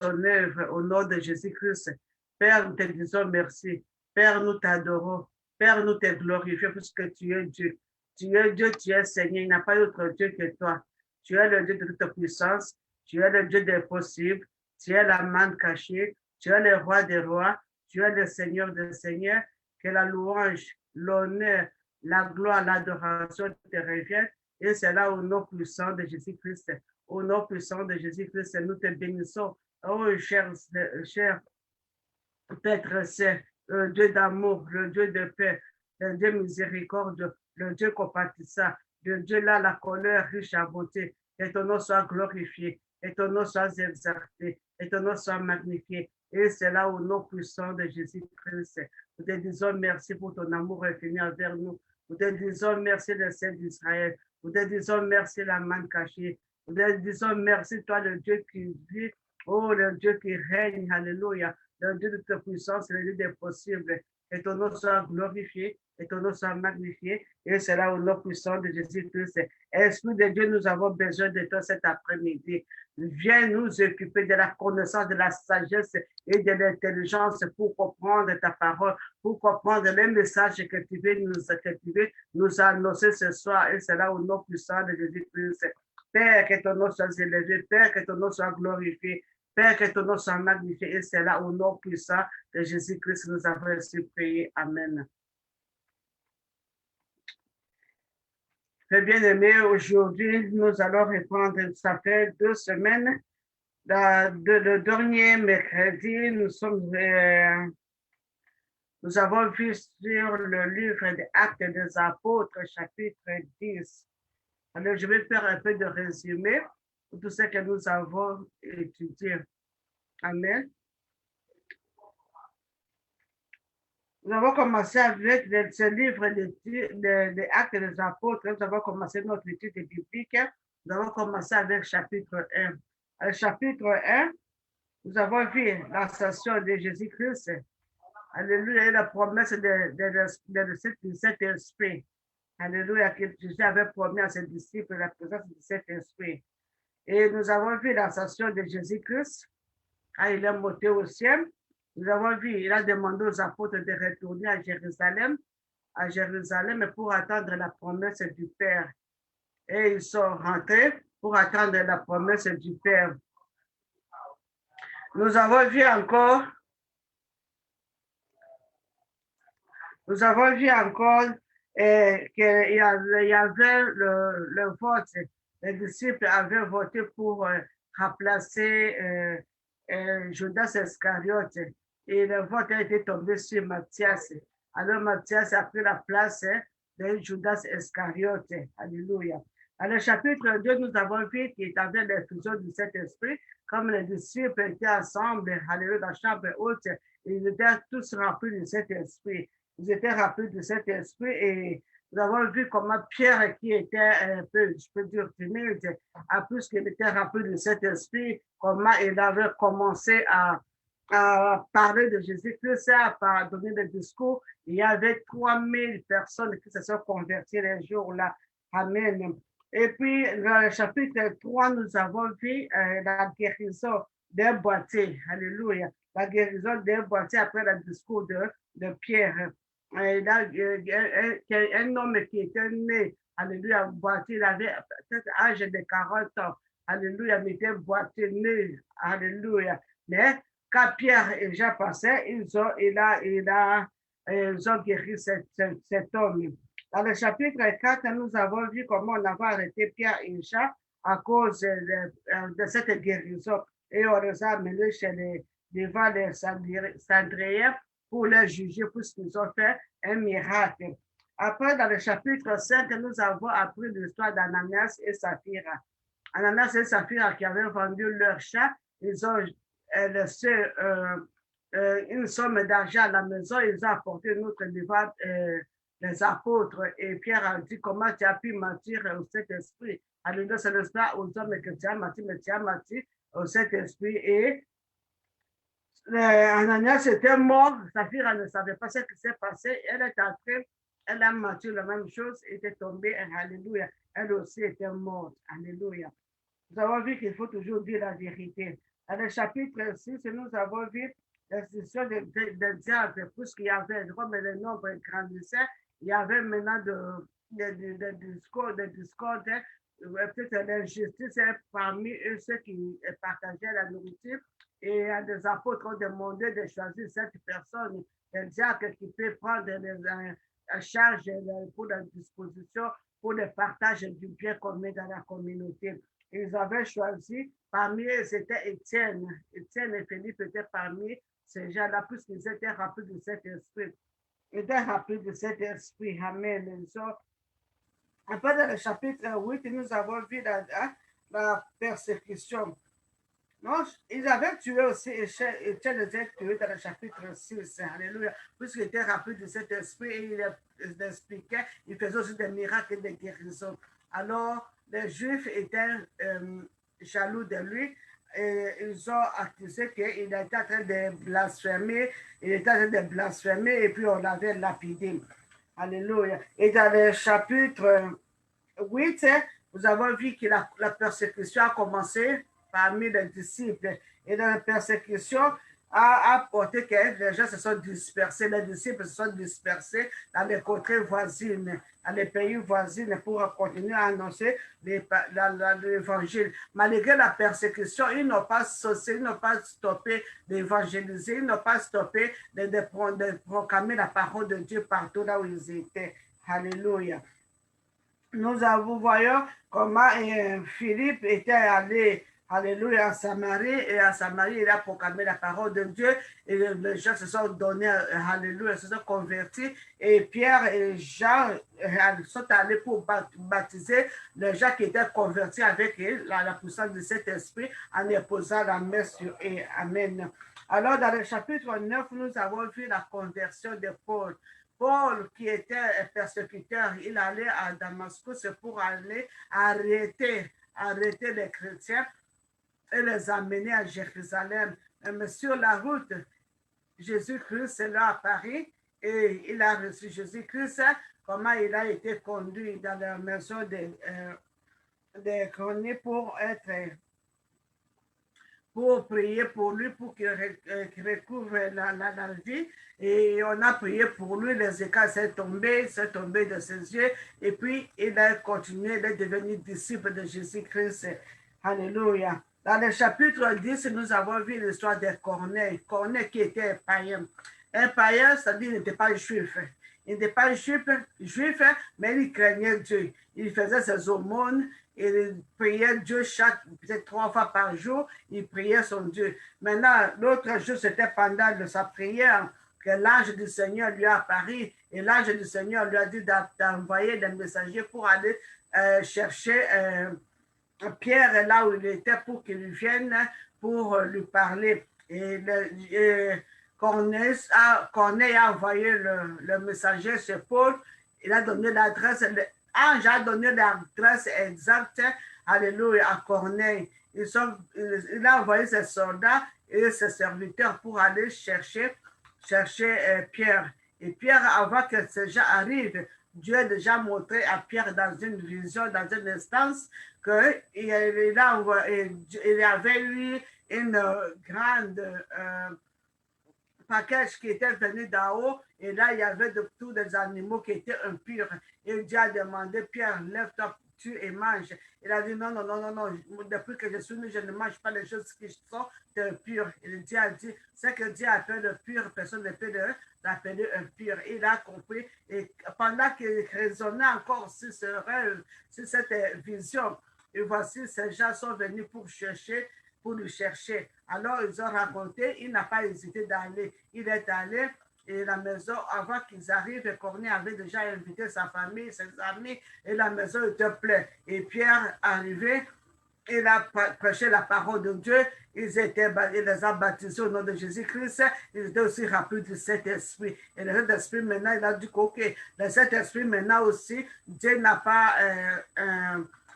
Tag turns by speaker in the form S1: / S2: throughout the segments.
S1: ton œuvre au nom de Jésus-Christ. Père, nous te disons merci. Père, nous t'adorons. Père, nous te glorifions puisque tu es Dieu. Tu es Dieu, tu es Seigneur. Il n'y a pas d'autre Dieu que toi. Tu es le Dieu de toute puissance. Tu es le Dieu des possibles. Tu es la manne cachée. Tu es le roi des rois. Tu es le Seigneur des seigneurs. Que la louange, l'honneur, la gloire, l'adoration te reviennent. Et c'est là au nom puissant de Jésus-Christ. Au nom puissant de Jésus-Christ, nous te bénissons. Oh, cher Père saint, le Dieu d'amour, le Dieu de paix, le Dieu miséricorde, le Dieu compatissant, le Dieu là, la colère riche en beauté. Et ton nom soit glorifié, et ton nom soit exalté, et ton nom soit magnifié. Et c'est là au nom puissant de Jésus-Christ. Nous te disons merci pour ton amour infini envers nous. Nous te disons merci, le Saint d'Israël. Nous te disons merci, la manne cachée. Nous te disons merci, toi, le Dieu qui vit. Oh, le Dieu qui règne. Alléluia. Le Dieu de ta puissance, le Dieu des possibles. Et ton nom soit glorifié, et ton nom soit magnifié. Et c'est là au nom puissant de Jésus-Christ. Esprit de Dieu, nous avons besoin de toi cet après-midi. Viens nous occuper de la connaissance, de la sagesse et de l'intelligence pour comprendre ta parole, pour comprendre les messages que tu veux nous annoncer ce soir. Et c'est là au nom puissant de Jésus-Christ. Père, que ton nom soit élevé. Père, que ton nom soit glorifié. Père, que ton nom soit magnifié. Et c'est là au nom puissant de Jésus-Christ nous avons ainsi prié. Amen. Très bien aimé, aujourd'hui, nous allons reprendre, ça fait 2 semaines, le dernier mercredi, nous avons vu sur le livre des Actes des Apôtres, chapitre 10. Alors, je vais faire un peu de résumé pour tout ce que nous avons étudié. Amen. Nous avons commencé avec ce livre des Actes des Apôtres. Nous avons commencé notre étude biblique. Nous avons commencé avec chapitre 1. Au chapitre 1, nous avons vu l'ascension de Jésus-Christ. Alléluia, et la promesse du Saint-Esprit. Alléluia, que Jésus avait promis à ses disciples la présence du Saint-Esprit. Et nous avons vu l'ascension de Jésus-Christ quand il est monté au ciel. Nous avons vu, il a demandé aux apôtres de retourner à Jérusalem pour attendre la promesse du Père. Et ils sont rentrés pour attendre la promesse du Père. Nous avons vu encore qu'il y avait le vote. Les disciples avaient voté pour remplacer Judas Iscariote. Et le vote a été tombé sur Matthias. Alors Matthias a pris la place de Judas Iscariote. Alléluia. Dans le chapitre 2, nous avons vu qu'il y avait l'infusion du Saint-Esprit, comme les disciples étaient ensemble, alléluia, dans la chambre haute, ils étaient tous remplis du Saint-Esprit. Ils étaient remplis du Saint-Esprit et nous avons vu comment Pierre, qui était un peu, je peux dire, timide, à plus qu'il était rempli du Saint-Esprit, comment il avait commencé à parler de Jésus-Christ, à donner des discours. Il y avait 3000 personnes qui se sont converties les jours-là. Amen. Et puis, dans le chapitre 3, nous avons vu la guérison des boîtiers. Alléluia. La guérison des boîtiers après le discours de Pierre. Un homme qui était né, alléluia, boîtier, il avait peut-être âge de 40 ans. Alléluia, mais était boîtier né. Alléluia. Mais quand Pierre et Jean passaient, ils ont guéri cet homme. Dans le chapitre 4, nous avons vu comment on avait arrêté Pierre et Jean à cause de cette guérison. Et on les a amenés devant les Sandriens pour les juger, puisqu'ils ont fait un miracle. Après, dans le chapitre 5, nous avons appris l'histoire d'Ananias et Saphira. Ananias et Saphira qui avaient vendu leur champ, ils ont laissé une somme d'argent à la maison, ils ont apporté notre devant les apôtres. Et Pierre a dit, comment tu as pu mentir au Saint-Esprit? Alléluia, ce n'est pas aux hommes que tu as menti, mais tu as menti au Saint-Esprit. Et Ananias était mort, Saphira ne savait pas ce qui s'est passé. Elle est entrée, elle a menti la même chose, était tombée, alléluia. Elle aussi était morte, alléluia. Nous avons vu qu'il faut toujours dire la vérité. Dans le chapitre 6, nous avons vu l'institution de diable, puisqu'il y avait, comme le nombre grandissait, il y avait maintenant de discorde, peut-être l'injustice parmi eux, ceux qui partageaient la nourriture. Et les apôtres ont demandé de choisir cette personne, le diable qui peut prendre la charge pour la disposition, pour le partage du bien commun dans la communauté. Ils avaient choisi, parmi eux, c'était Étienne. Étienne et Philippe étaient parmi ces gens-là, puisqu'ils étaient remplis de cet esprit. Ils étaient remplis de cet esprit. Amen. Après, dans le chapitre 8, nous avons vu la persécution. Non, ils avaient tué aussi Étienne les a tué dans le chapitre 6. Alléluia. Puisqu'il était rempli de cet esprit et il expliquait, il faisait aussi des miracles et des guérisons. Alors, les Juifs étaient jaloux de lui et ils ont accusé qu'il était en train de blasphémer. Il était en train de blasphémer et puis on l'avait lapidé. Alléluia. Et dans le chapitre 8, nous avons vu que la persécution a commencé parmi les disciples. Et la persécution a apporté que les gens se sont dispersés, les disciples se sont dispersés dans les contrées voisines, dans les pays voisins pour continuer à annoncer l'évangile. Malgré la persécution, ils n'ont pas cessé, ils n'ont pas stoppé d'évangéliser, ils n'ont pas stoppé de proclamer la parole de Dieu partout là où ils étaient. Alléluia. Nous voyons comment Philippe était allé, alléluia, à Samarie, et à Samarie, il a proclamé la parole de Dieu, et les gens se sont donnés, alléluia, se sont convertis, et Pierre et Jean sont allés pour baptiser les gens qui étaient convertis avec la puissance de cet esprit, en déposant la main sur eux. Amen. Alors, dans le chapitre 9, nous avons vu la conversion de Paul. Paul, qui était un persécuteur, il allait à Damascus pour aller arrêter les chrétiens et les amener à Jérusalem. Mais sur la route, Jésus-Christ est là à Paris et il a reçu Jésus-Christ, comment il a été conduit dans la maison des chronies pour prier pour lui, pour qu'il recouvre la vie. Et on a prié pour lui, les écailles s'est tombé de ses yeux. Et puis, il a continué, il est devenu disciple de Jésus-Christ. Alléluia. Dans le chapitre 10, nous avons vu l'histoire de Corneille. Corneille qui était un païen. Un païen, c'est-à-dire qu'il n'était pas juif. Il n'était pas juif, mais il craignait Dieu. Il faisait ses aumônes, il priait Dieu peut-être 3 fois par jour, il priait son Dieu. Maintenant, l'autre jour, c'était pendant sa prière que l'ange du Seigneur lui a apparu et l'ange du Seigneur lui a dit d'envoyer des messagers pour aller chercher Pierre là où il était pour qu'il vienne pour lui parler. Et Corneille a envoyé le messager chez Paul. Il a donné l'adresse. L'ange a donné l'adresse exacte, alléluia, à Corneille. Il a envoyé ses soldats et ses serviteurs pour aller chercher Pierre. Et Pierre, avant que ces gens arrivent, Dieu a déjà montré à Pierre dans une vision, dans une instance, qu'il y avait eu une grande package qui était venu d'en haut, et là, il y avait de tous des animaux qui étaient impurs. Et Dieu a demandé, Pierre, lève-toi, tue et mange. Il a dit, non, depuis que je suis né, je ne mange pas les choses qui sont impures. Et Dieu a dit, ce que Dieu appelle pur, personne ne peut l'appeler impur. Il a compris, et pendant qu'il raisonnait encore sur cette vision, et voici, ces gens sont venus pour le chercher. Alors, ils ont raconté, il n'a pas hésité d'aller. Il est allé, et la maison, avant qu'ils arrivent, Corneille avait déjà invité sa famille, ses amis, et la maison était pleine. Et Pierre arrivé, il a prêché la parole de Dieu, il les a baptisés au nom de Jésus-Christ, ils étaient aussi remplis de cet esprit. Et le Saint-Esprit, maintenant, il a dit, OK, le Saint-Esprit, maintenant aussi, Dieu n'a pas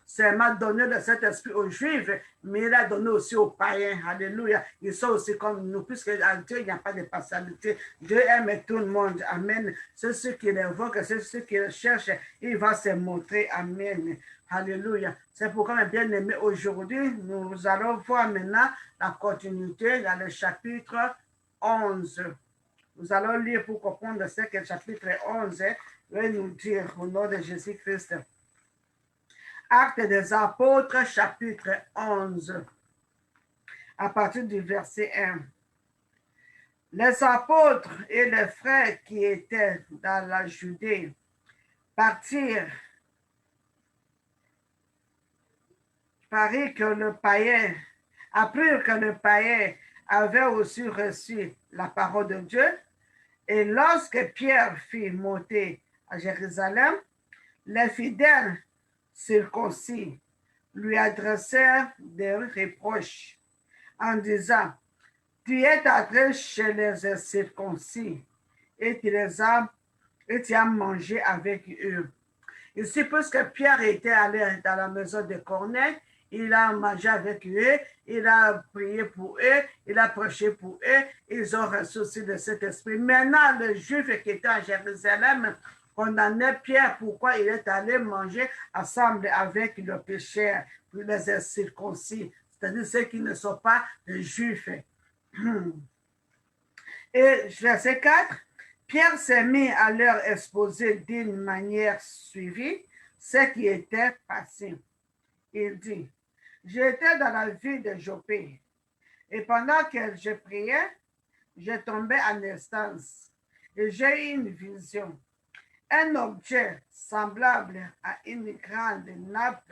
S1: seulement donné de cet esprit aux Juifs, mais il a donné aussi aux païens. Alléluia. Ils sont aussi comme nous, puisque à Dieu, il n'y a pas de partialité. Dieu aime tout le monde. Amen. C'est ceux qui l'invoquent, c'est ceux qui le cherchent, il va se montrer. Amen. Alléluia. C'est pourquoi, mes bien-aimés, aujourd'hui, nous allons voir maintenant la continuité dans le chapitre 11. Nous allons lire pour comprendre ce que le chapitre 11 va nous dire au nom de Jésus-Christ. Actes des apôtres, chapitre 11, à partir du verset 1. Les apôtres et les frères qui étaient dans la Judée partirent, apprirent que le païen avait aussi reçu la parole de Dieu. Et lorsque Pierre fut monté à Jérusalem, les fidèles circoncis lui adressèrent des reproches en disant, tu es entré chez les circoncis et tu as mangé avec eux. Ici, puisque Pierre était allé dans la maison de Corneille, il a mangé avec eux, il a prié pour eux, il a prêché pour eux, ils ont reçu aussi de cet esprit. Maintenant, le juif qui était à Jérusalem condamnait Pierre pourquoi il est allé manger ensemble avec le pécheur, les circoncis, c'est-à-dire ceux qui ne sont pas des juifs. Et verset 4, Pierre s'est mis à leur exposer d'une manière suivie ce qui était passé. Il dit, j'étais dans la ville de Jopé et pendant que je priais, je tombais en instance et j'ai eu une vision. Un objet semblable à une grande nappe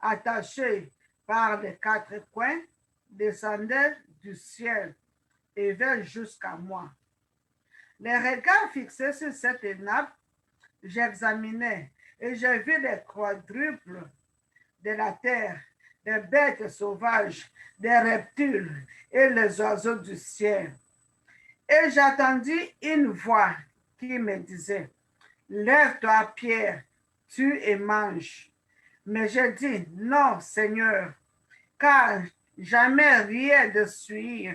S1: attachée par les quatre coins descendait du ciel et vint jusqu'à moi. Les regards fixés sur cette nappe, j'examinais et j'ai vu les quadruples de la terre, des bêtes sauvages, des reptiles et les oiseaux du ciel. Et j'entendis une voix qui me disait, lève-toi, Pierre, tue et mange. Mais je dis, non, Seigneur, car jamais rien de suie,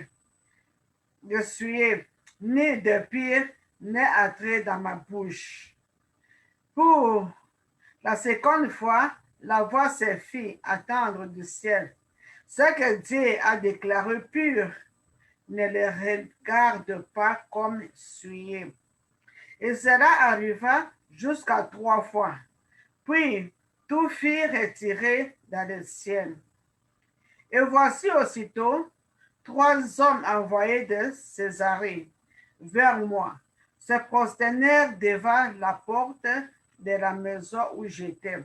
S1: ni de pire n'est entré dans ma bouche. Pour la seconde fois, la voix se fit attendre du ciel. Ce que Dieu a déclaré pur, ne le regarde pas comme souillé. Et cela arriva jusqu'à 3 fois. Puis tout fut retiré dans le ciel. Et voici aussitôt 3 hommes envoyés de Césarée vers moi se prosternèrent devant la porte de la maison où j'étais.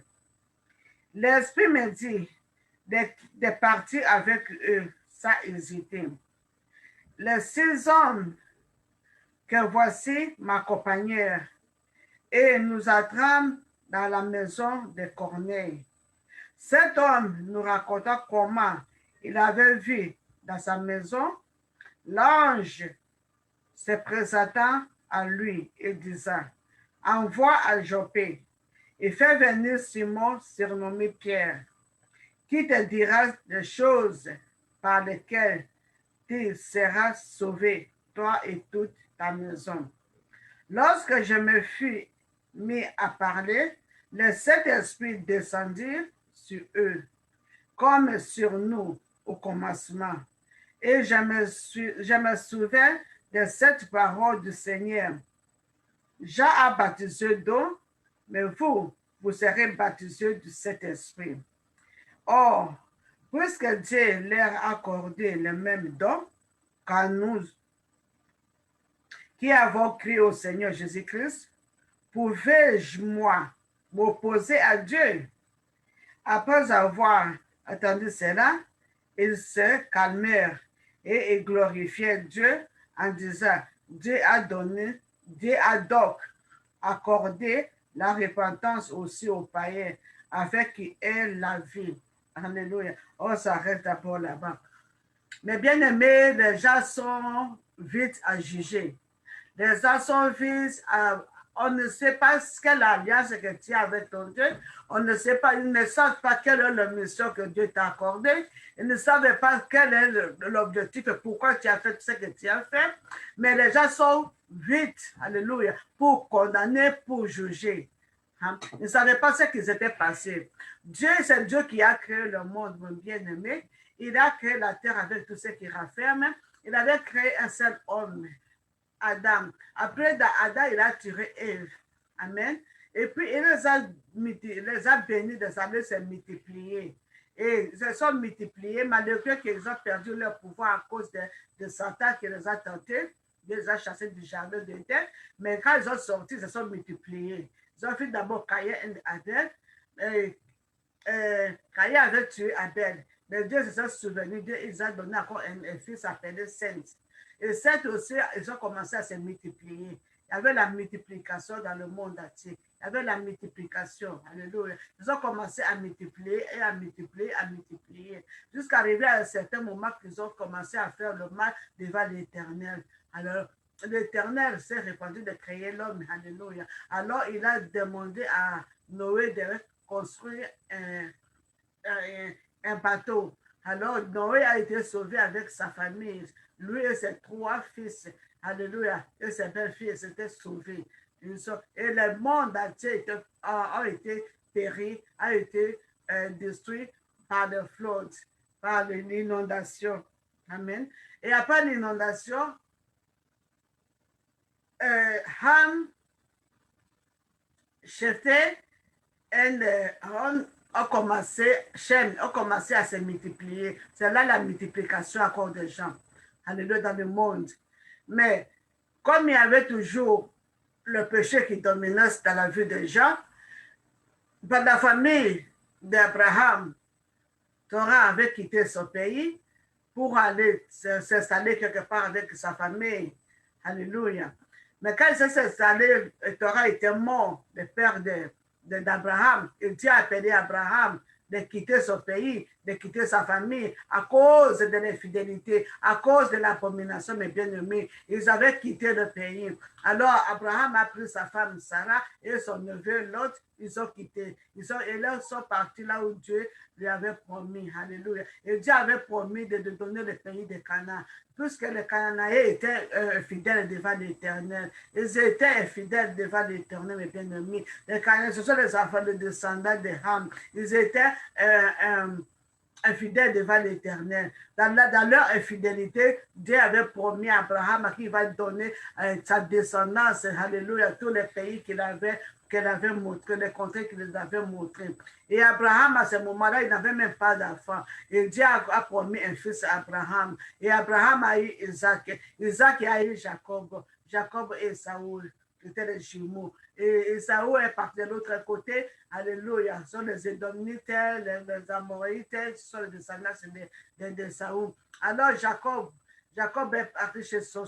S1: L'Esprit me dit de partir avec eux sans hésiter. Les 6 hommes que voici m'accompagnèrent et nous entrâmes dans la maison de Corneille. Cet homme nous raconta comment il avait vu dans sa maison l'ange se présentant à lui et disant, envoie à Jopé et fais venir Simon surnommé Pierre, qui te dira des choses par lesquelles tu seras sauvé, toi et toute ta maison. Lorsque je me fus mis à parler, les 7 esprits descendirent sur eux, comme sur nous au commencement. Et je me souviens de cette parole du Seigneur. Jean a baptisé d'eau, mais vous serez baptisés du Saint-Esprit. Or, puisque Dieu leur a accordé le même don qu'à nous, qui avons crié au Seigneur Jésus-Christ, pouvais-je, moi, m'opposer à Dieu? Après avoir entendu cela, ils se calmèrent et ils glorifièrent Dieu en disant, Dieu a donc accordé la repentance aussi aux païens, avec qui est la vie. Alléluia. On s'arrête d'abord là-bas. Mais bien aimés, les gens sont vite à juger. Les gens sont vite On ne sait pas quelle alliance que tu as avec ton Dieu. On ne sait pas, ils ne savent pas quelle est la mission que Dieu t'a accordée. Ils ne savent pas quel est l'objectif et pourquoi tu as fait ce que tu as fait. Mais les gens sont vite, alléluia, pour condamner, pour juger. Ils ne savaient pas ce qui s'était passé. Dieu, c'est Dieu qui a créé le monde, mon bien-aimé. Il a créé la terre avec tout ce qui renferme. Il avait créé un seul homme, Adam. Après Adam, il a tiré Ève. Amen. Et puis, il les a bénis de savoir se multiplier. Et ils se sont multipliés, malgré qu'ils ont perdu leur pouvoir à cause de Satan qui les a tentés, ils les a chassés du jardin d'Éden. Mais quand ils sont sortis, ils se sont multipliés. Ils ont fait d'abord Caïn et Abel. Caïn avait tué Abel. Mais Dieu se souvenu, Dieu il a donné encore un fils appelé Seth. Et Seth aussi, ils ont commencé à se multiplier. Il y avait la multiplication dans le monde entier. Il y avait la multiplication. Alléluia. Ils ont commencé à multiplier et à multiplier, à multiplier. Jusqu'à arriver à un certain moment qu'ils ont commencé à faire le mal devant l'Éternel. Alors, l'Éternel s'est répandu de créer l'homme. Alléluia. Alors, il a demandé à Noé de construire un bateau. Alors, Noé a été sauvé avec sa famille. Lui et ses 3 fils, alléluia, et ses belles-filles étaient sauvés. Et le monde entier a été péri, a été détruit par le flood, par l'inondation. Amen. Et après l'inondation, Ham, Shephet et Aaron Shem ont commencé à se multiplier. C'est là la multiplication à cause des gens. Alléluia, dans le monde. Mais comme il y avait toujours le péché qui dominait dans la vie des gens, dans la famille d'Abraham, Torah avait quitté son pays pour aller s'installer quelque part avec sa famille. Alléluia. Mais quand il s'est installé, Torah était mort, le père d'Abraham. Et Dieu a appelé Abraham de quitter son pays, de quitter sa famille à cause de l'infidélité, à cause de l'abomination, mes bien-aimés. Ils avaient quitté le pays. Alors, Abraham a pris sa femme Sarah et son neveu Lot, ils ont quitté. Et là, ils sont partis là où Dieu lui avait promis. Alléluia. Et Dieu avait promis de donner le pays de Canaan. Puisque les Cananéens étaient fidèles devant l'Éternel. Ils étaient fidèles devant l'Éternel, mes bien-aimés. Les Cananéens, ce sont les enfants de descendants de Ham. Ils étaient infidèles devant l'Éternel. Dans leur infidélité, Dieu avait promis à Abraham qu'il va donner sa descendance, alléluia, tous les pays qu'il avait montré, les contrées qu'il les avait montrés. Et Abraham, à ce moment-là, il n'avait même pas d'enfant. Et Dieu a promis un fils à Abraham. Et Abraham a eu Isaac. Isaac a eu Jacob. Jacob et Saoul, qui étaient les jumeaux. Et Saoul est parti de l'autre côté. Alléluia. Ce sont les Édomites, les Amoréites, ce sont les descendants de Saoul. Alors Jacob est parti chez son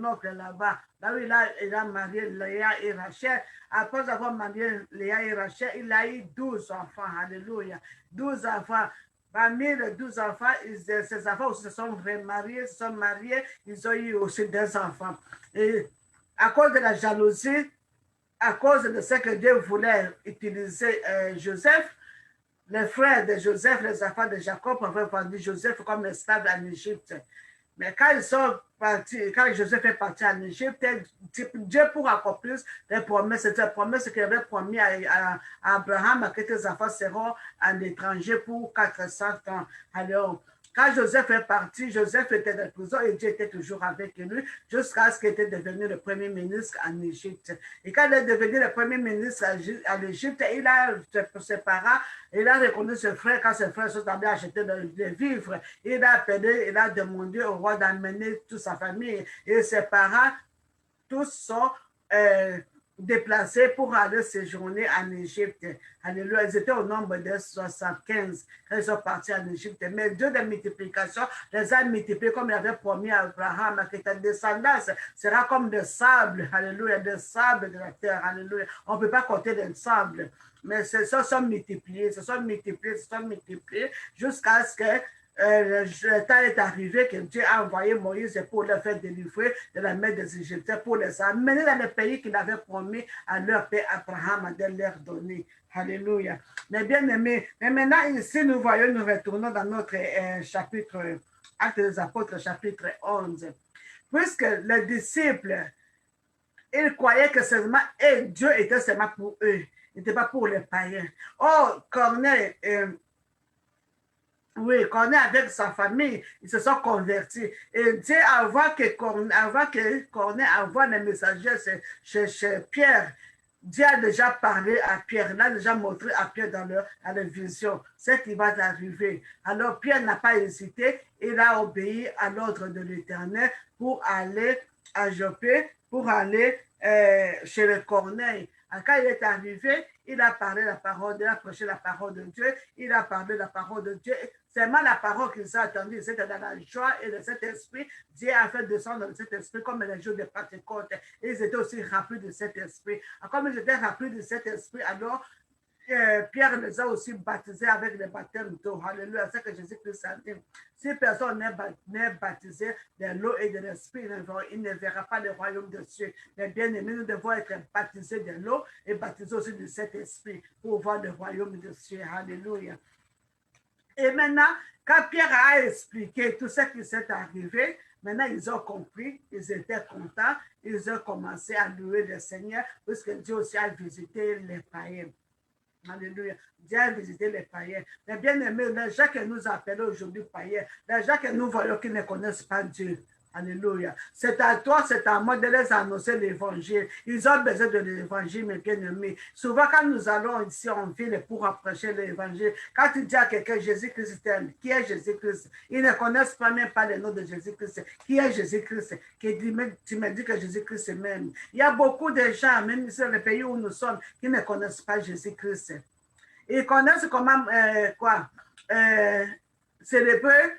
S1: oncle là-bas. Là où il a marié Léa et Rachel. Après avoir marié Léa et Rachel, il a eu 12 enfants. Alléluia. 12 enfants. Parmi les 12 enfants, ces enfants aussi se sont mariés, ils ont eu aussi des enfants. Et à cause de la jalousie, à cause de ce que Dieu voulait utiliser Joseph, les frères de Joseph, les enfants de Jacob, avaient vendu Joseph comme esclave en Égypte. Mais quand ils sont partis, quand Joseph est parti en Égypte, Dieu pour accomplir les promesses, c'était la promesse qu'il avait promis à Abraham que tes enfants seront en étranger pour 400 ans. Alors, quand Joseph est parti, Joseph était dans la prison et Dieu était toujours avec lui jusqu'à ce qu'il était devenu le premier ministre en Égypte. Et quand il est devenu le premier ministre en Égypte, il a ses parents, il a reconnu ses frères quand ses frères sont allés acheter des vivres. Il a appelé, il a demandé au roi d'amener toute sa famille et ses parents, tous sont déplacés pour aller séjourner en Égypte. Alléluia. Ils étaient au nombre de 75 quand ils sont partis en Égypte. Mais Dieu de multiplication les a multipliés comme il avait promis à Abraham, que ta descendance sera comme des sables. Alléluia. Des sables de la terre. Alléluia. On ne peut pas compter des sables. Mais se sont multipliés, jusqu'à ce que le temps est arrivé que Dieu a envoyé Moïse pour les faire délivrer de la main des Égyptiens, pour les amener dans le pays qu'il avait promis à leur père Abraham de leur donner. Alléluia. Mais bien aimés, mais maintenant ici nous voyons, nous retournons dans notre chapitre, Actes des Apôtres, chapitre 11. Puisque les disciples, ils croyaient que seulement et Dieu était seulement pour eux, il n'était pas pour les païens. Oh, Corneille, oui, Corneille avec sa famille, ils se sont convertis. Et Dieu, avant que Corneille envoie les messagers chez Pierre, Dieu a déjà parlé à Pierre, il a déjà montré à Pierre dans la vision ce qui va arriver. Alors Pierre n'a pas hésité, il a obéi à l'ordre de l'Éternel pour aller à Joppé, pour aller chez le Corneille. Quand il est arrivé, il a parlé la parole, il a prêché la parole de Dieu, il a parlé la parole de Dieu. Seulement la parole qu'ils ont entendue, c'était dans la joie et de cet esprit. Dieu a fait descendre de cet esprit comme les jours de Pentecôte. Et ils étaient aussi remplis de cet esprit. Comme ils étaient remplis de cet esprit, alors Pierre les a aussi baptisés avec le baptême d'eau. Alléluia, c'est ce que Jésus-Christ a dit. Si personne n'est baptisé de l'eau et de l'esprit, il ne verra pas le royaume de Dieu. Mais bien aimés, nous devons être baptisés de l'eau et baptisés aussi de cet esprit pour voir le royaume de Dieu. Alléluia. Et maintenant, quand Pierre a expliqué tout ce qui s'est arrivé, maintenant ils ont compris, ils étaient contents, ils ont commencé à louer le Seigneur, puisque Dieu aussi a visité les païens. Alléluia. Dieu a visité les païens. Mais bien aimé, les gens que nous appelons aujourd'hui païens, les gens que nous voyons qui ne connaissent pas Dieu. Alléluia. C'est à toi, c'est à moi de les annoncer l'évangile. Ils ont besoin de l'évangile, mes bien-aimés. Souvent, quand nous allons ici en ville pour approcher l'évangile, quand tu dis à quelqu'un Jésus-Christ t'aime, qui est Jésus-Christ? Ils ne connaissent pas même pas le nom de Jésus-Christ. Qui est Jésus-Christ? Tu me dis que Jésus-Christ m'aime. Il y a beaucoup de gens, même ici dans le pays où nous sommes, qui ne connaissent pas Jésus-Christ. Ils connaissent comment, célébrer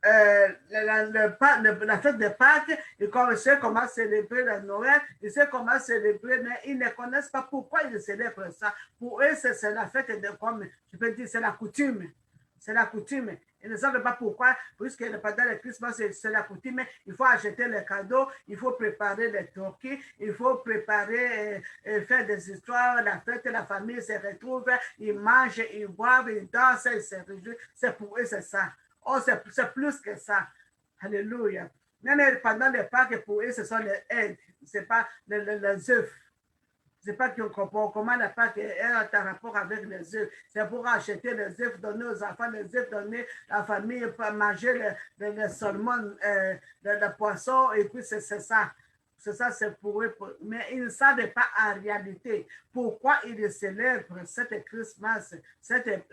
S1: la fête de Pâques, ils savent comment célébrer le Noël, ils savent comment célébrer, mais ils ne connaissent pas pourquoi ils célèbrent ça. Pour eux, c'est la fête de, comme je peux dire, c'est la coutume. C'est la coutume. Ils ne savent pas pourquoi, puisque pendant le Christmas, c'est la coutume. Il faut acheter les cadeaux, il faut préparer les turkeys, il faut préparer, faire des histoires, la fête, la famille se retrouve, ils mangent, ils boivent, ils dansent, ils se réjouissent. C'est pour eux, c'est ça. Oh, c'est plus que ça. Alléluia. Même pendant les Pâques, pour eux, ce sont les aides. Ce n'est pas les œufs. Je ne sais pas comment la Pâque est en rapport avec les œufs. C'est pour acheter les œufs, donner aux enfants les œufs, donner à la famille, pour manger les saumons, le poisson, et puis c'est ça. C'est ça, c'est pour eux. Mais ils ne savent pas en réalité pourquoi ils célèbrent cette Christmas, cette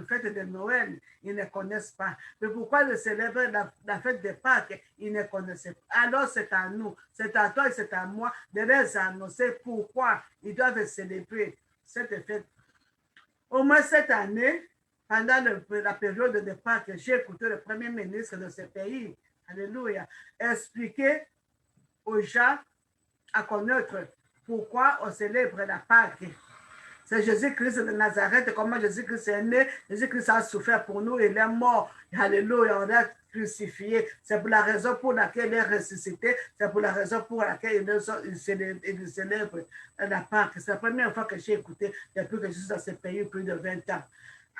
S1: fête de Noël. Ils ne connaissent pas. Mais pourquoi ils célèbrent la fête de Pâques, ils ne connaissent pas. Alors c'est à nous, c'est à toi et c'est à moi de les annoncer pourquoi ils doivent célébrer cette fête. Au moins cette année, pendant la période de Pâques, j'ai écouté le premier ministre de ce pays, alléluia, expliquer aux gens à connaître pourquoi on célèbre la Pâque. C'est Jésus-Christ de Nazareth, comment Jésus-Christ est né, Jésus-Christ a souffert pour nous, il est mort, alléluia, on l'a crucifié. C'est pour la raison pour laquelle il est ressuscité, c'est pour la raison pour laquelle il célèbre la Pâque. C'est la première fois que j'ai écouté depuis que je suis dans ce pays, plus de 20 ans.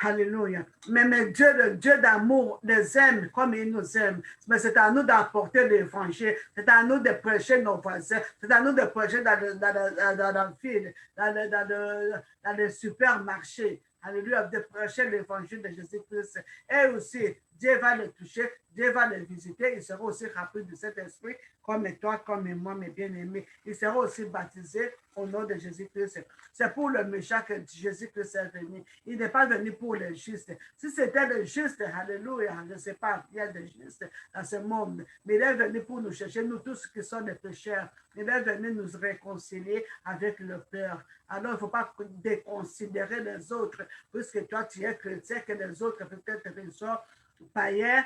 S1: Alléluia. Mais Dieu, le Dieu d'amour, les aime comme il nous aime. Mais c'est à nous d'apporter l'évangile. C'est à nous de prêcher nos voisins. C'est à nous de prêcher dans la ville, dans le supermarché. Alléluia. De prêcher l'évangile de Jésus-Christ. Et aussi, Dieu va le toucher, Dieu va le visiter. Il sera aussi rempli de cet esprit, comme toi, comme moi, mes bien-aimés. Il sera aussi baptisé au nom de Jésus-Christ. C'est pour le méchant que Jésus-Christ est venu. Il n'est pas venu pour les justes. Si c'était les justes, alléluia, je ne sais pas, il y a des justes dans ce monde. Mais il est venu pour nous chercher, nous tous qui sommes des pécheurs. Il est venu nous réconcilier avec le Père. Alors, il ne faut pas déconsidérer les autres, puisque toi, tu es chrétien, que les autres, peut-être, ils sont païens.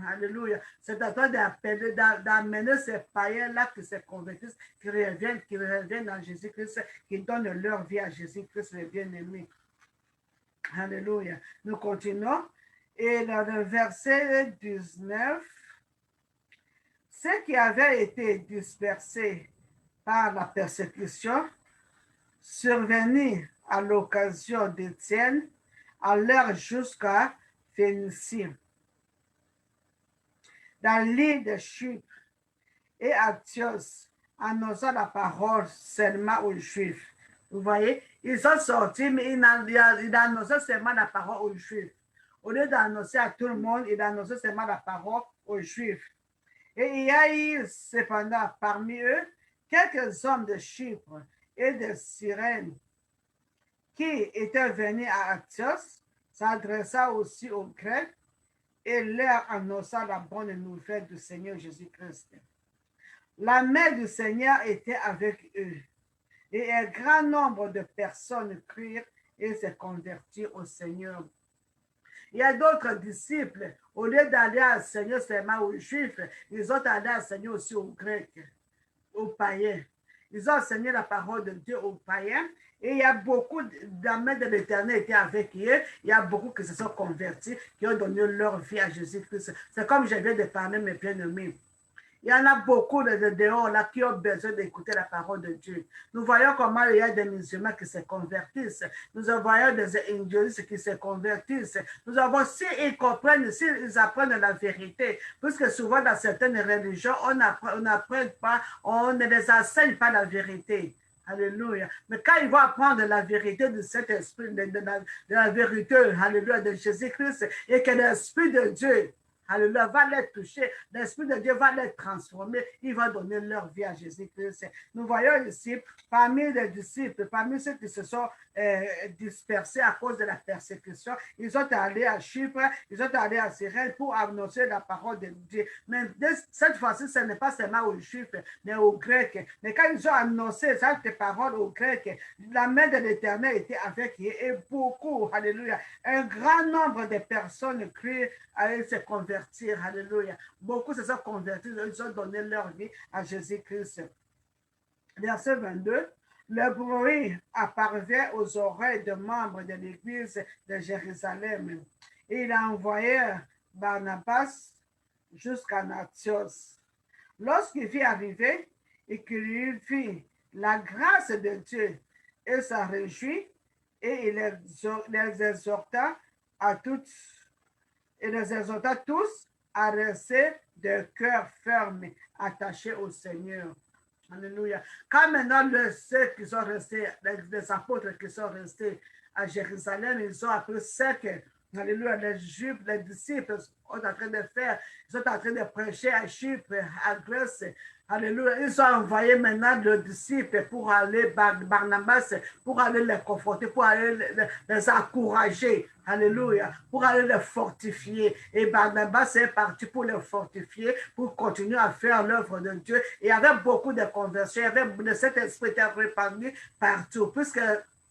S1: Alléluia. C'est à toi d'amener ces païens-là qui se convertissent, qui reviennent dans Jésus-Christ, qui donnent leur vie à Jésus-Christ, le bien-aimé. Alléluia. Nous continuons. Et dans le verset 19, ceux qui avaient été dispersés par la persécution survenue à l'occasion d'Étienne allèrent jusqu'à Phénicie, dans l'île de Chypre et Antioche, annonçant la parole seulement aux Juifs. Vous voyez, ils sont sortis, mais ils annonçaient seulement la parole aux Juifs. Au lieu d'annoncer à tout le monde, ils annonçaient seulement la parole aux Juifs. Et il y a eu cependant parmi eux quelques hommes de Chypre et de Cyrène qui étaient venus à Antioche, s'adressa aussi aux Grecs et leur annonça la bonne nouvelle du Seigneur Jésus-Christ. La main du Seigneur était avec eux et un grand nombre de personnes crurent et se convertirent au Seigneur. Il y a d'autres disciples, au lieu d'aller à Seigneur seulement aux Juifs, ils ont allé à Seigneur aussi aux Grecs, aux païens. Ils ont enseigné la parole de Dieu aux païens et il y a beaucoup d'amens de l'Éternel étaient avec eux. Il y a beaucoup qui se sont convertis, qui ont donné leur vie à Jésus-Christ. C'est comme je viens de parler, mes bien-aimés. Il y en a beaucoup de dehors là qui ont besoin d'écouter la parole de Dieu. Nous voyons comment il y a des musulmans qui se convertissent. Nous voyons des hindouistes qui se convertissent. Nous avons, s'ils comprennent, s'ils apprennent la vérité, puisque souvent dans certaines religions, on n'apprend pas, on ne les enseigne pas la vérité. Alléluia. Mais quand ils vont apprendre la vérité de cet esprit, de la vérité, alléluia, de Jésus-Christ, et que l'esprit de Dieu, alléluia, va les toucher, l'Esprit de Dieu va les transformer, il va donner leur vie à Jésus-Christ. Nous voyons ici, parmi les disciples, parmi ceux qui se sont dispersés à cause de la persécution, ils sont allés à Chypre, ils sont allés à Cyrène pour annoncer la parole de Dieu. Mais cette fois-ci, ce n'est pas seulement aux Juifs, mais aux Grecs. Mais quand ils ont annoncé cette parole aux Grecs, la main de l'Éternel était avec eux et beaucoup, alléluia, un grand nombre de personnes crient à se convertir, alléluia. Beaucoup se sont convertis, ils ont donné leur vie à Jésus-Christ. Verset 22. Le bruit apparvient aux oreilles de membres de l'église de Jérusalem. Et il a envoyé Barnabas jusqu'à Antioche. Lorsqu'il vit arriver et qu'il vit la grâce de Dieu, il s'en réjouit et il les exhorta à toutes et les exhorta tous à rester de cœur ferme, attachés au Seigneur. Alléluia. Quand maintenant ceux qui sont restés, les apôtres qui sont restés à Jérusalem, ils ont appris ce que, alléluia, les Juifs, les disciples sont en train de faire. Ils sont en train de prêcher à Chypre, à Grèce. Alléluia. Ils ont envoyé maintenant le disciple pour aller, Barnabas, pour aller les conforter, pour aller les encourager. Alléluia. Pour aller les fortifier. Et Barnabas est parti pour les fortifier, pour continuer à faire l'œuvre de Dieu. Et il y avait beaucoup de conversions. Il y avait cet esprit était répandu partout. Puisque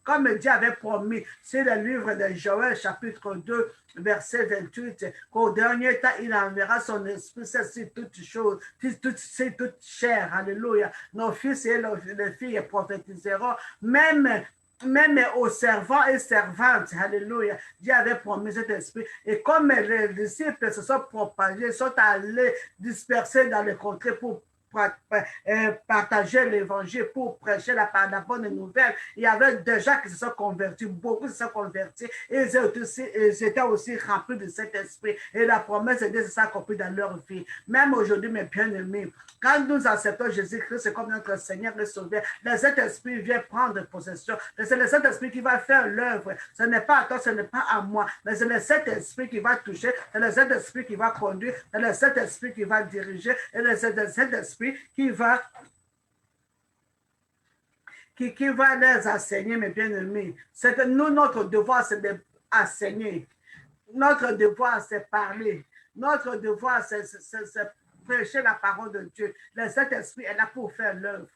S1: comme Dieu avait promis, c'est le livre de Joël, chapitre 2, verset 28, qu'au dernier temps, il enverra son esprit, c'est toutes choses, c'est toute chair, alléluia. Nos fils et les filles prophétiseront, même aux servants et servantes, alléluia, Dieu avait promis cet esprit. Et comme les disciples se sont propagés, sont allés disperser dans les contrées pour partager l'évangile, pour prêcher la bonne nouvelle. Il y avait des gens qui se sont convertis, beaucoup se sont convertis, et ils étaient aussi remplis de cet esprit. Et la promesse de Dieu s'est accomplie dans leur vie. Même aujourd'hui, mes bien-aimés, quand nous acceptons Jésus-Christ comme notre Seigneur et Sauveur, le Saint-Esprit vient prendre possession. C'est le Saint-Esprit qui va faire l'œuvre. Ce n'est pas à toi, ce n'est pas à moi, mais c'est le Saint-Esprit qui va toucher, c'est le Saint-Esprit qui va conduire, c'est le Saint-Esprit qui va diriger, et c'est le Saint-Esprit qui va les enseigner, mes bien-aimés. C'est que nous, notre devoir, c'est d'enseigner. Notre devoir, c'est parler. Notre devoir, c'est prêcher la parole de Dieu. Le Saint-Esprit est là pour faire l'œuvre.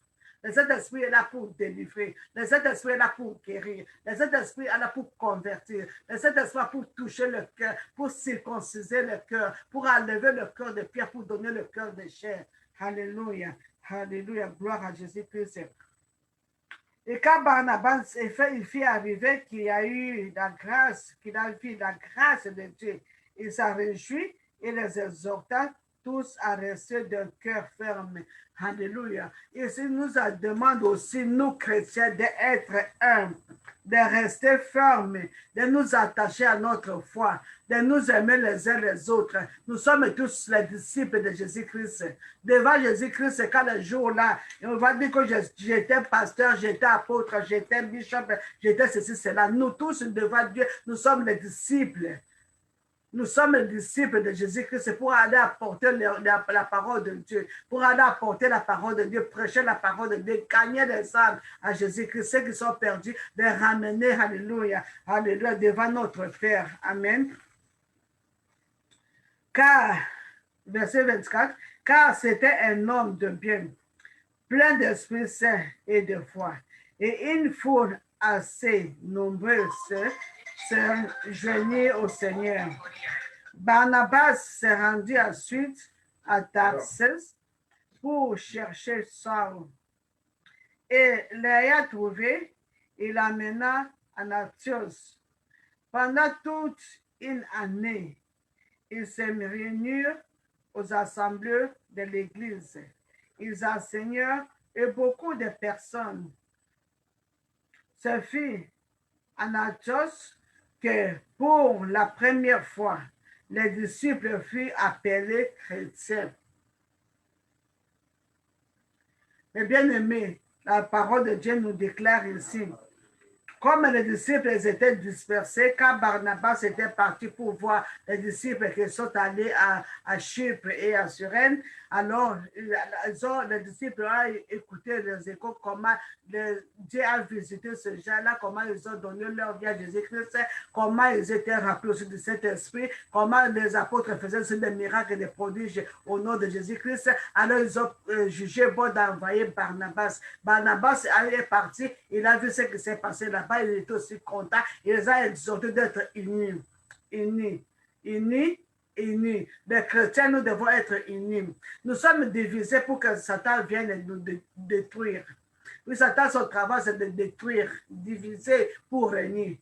S1: Le Saint-Esprit est là pour délivrer. Le Saint-Esprit est là pour guérir. Le Saint-Esprit est là pour convertir. Le Saint-Esprit est là pour toucher le cœur, pour circonciser le cœur, pour enlever le cœur de pierre, pour donner le cœur de chair. Alléluia. Alléluia. Gloire à Jésus-Christ. Et quand Barnabas il fit arriver qu'il y a eu la grâce, qu'il a vu la grâce de Dieu, Il s'en réjouit et les exhorta tous à rester d'un cœur ferme. Alléluia. Ici, nous demande aussi, nous chrétiens, d'être humbles, de rester fermes, de nous attacher à notre foi, de nous aimer les uns les autres. Nous sommes tous les disciples de Jésus-Christ. Devant Jésus-Christ, quand le jour-là, on va dire que j'étais pasteur, j'étais apôtre, j'étais bishop, j'étais ceci, cela. Nous tous, devant Dieu, nous sommes les disciples. Nous sommes les disciples de Jésus-Christ pour aller apporter la parole de Dieu, pour aller apporter la parole de Dieu, prêcher la parole de Dieu, gagner des âmes à Jésus-Christ, ceux qui sont perdus, de ramener, alléluia, alléluia, devant notre Père. Amen. Car, verset 24, car c'était un homme de bien, plein d'Esprit Saint et de foi, et une foule assez nombreuse se joignit au Seigneur. Barnabas s'est rendu ensuite à Tarsus pour chercher Saul. Et l'ayant trouvé, il l'amena à Antioche. Pendant toute une année, ils se réunirent aux assemblées de l'Église. Ils enseignèrent et beaucoup de personnes. Ce fut à Antioche que pour la première fois, les disciples furent appelés chrétiens. Mais bien aimés, la parole de Dieu nous déclare ici, comme les disciples étaient dispersés, quand Barnabas était parti pour voir les disciples qui sont allés à Chypre et à Cyrène, alors les disciples ont écouté les échos, comment Dieu a visité ce gens-là, comment ils ont donné leur vie à Jésus-Christ, comment ils étaient rappelés aussi de cet esprit, comment les apôtres faisaient des miracles et des prodiges au nom de Jésus-Christ. Alors ils ont jugé bon d'envoyer Barnabas. Barnabas est parti, il a vu ce qui s'est passé là-bas. Il est aussi content. Il les a exhortés d'être unis. Unis. Unis. Unis. Les chrétiens, nous devons être unis. Nous sommes divisés pour que Satan vienne nous détruire. Oui, Satan, son travail, c'est de détruire, diviser pour régner.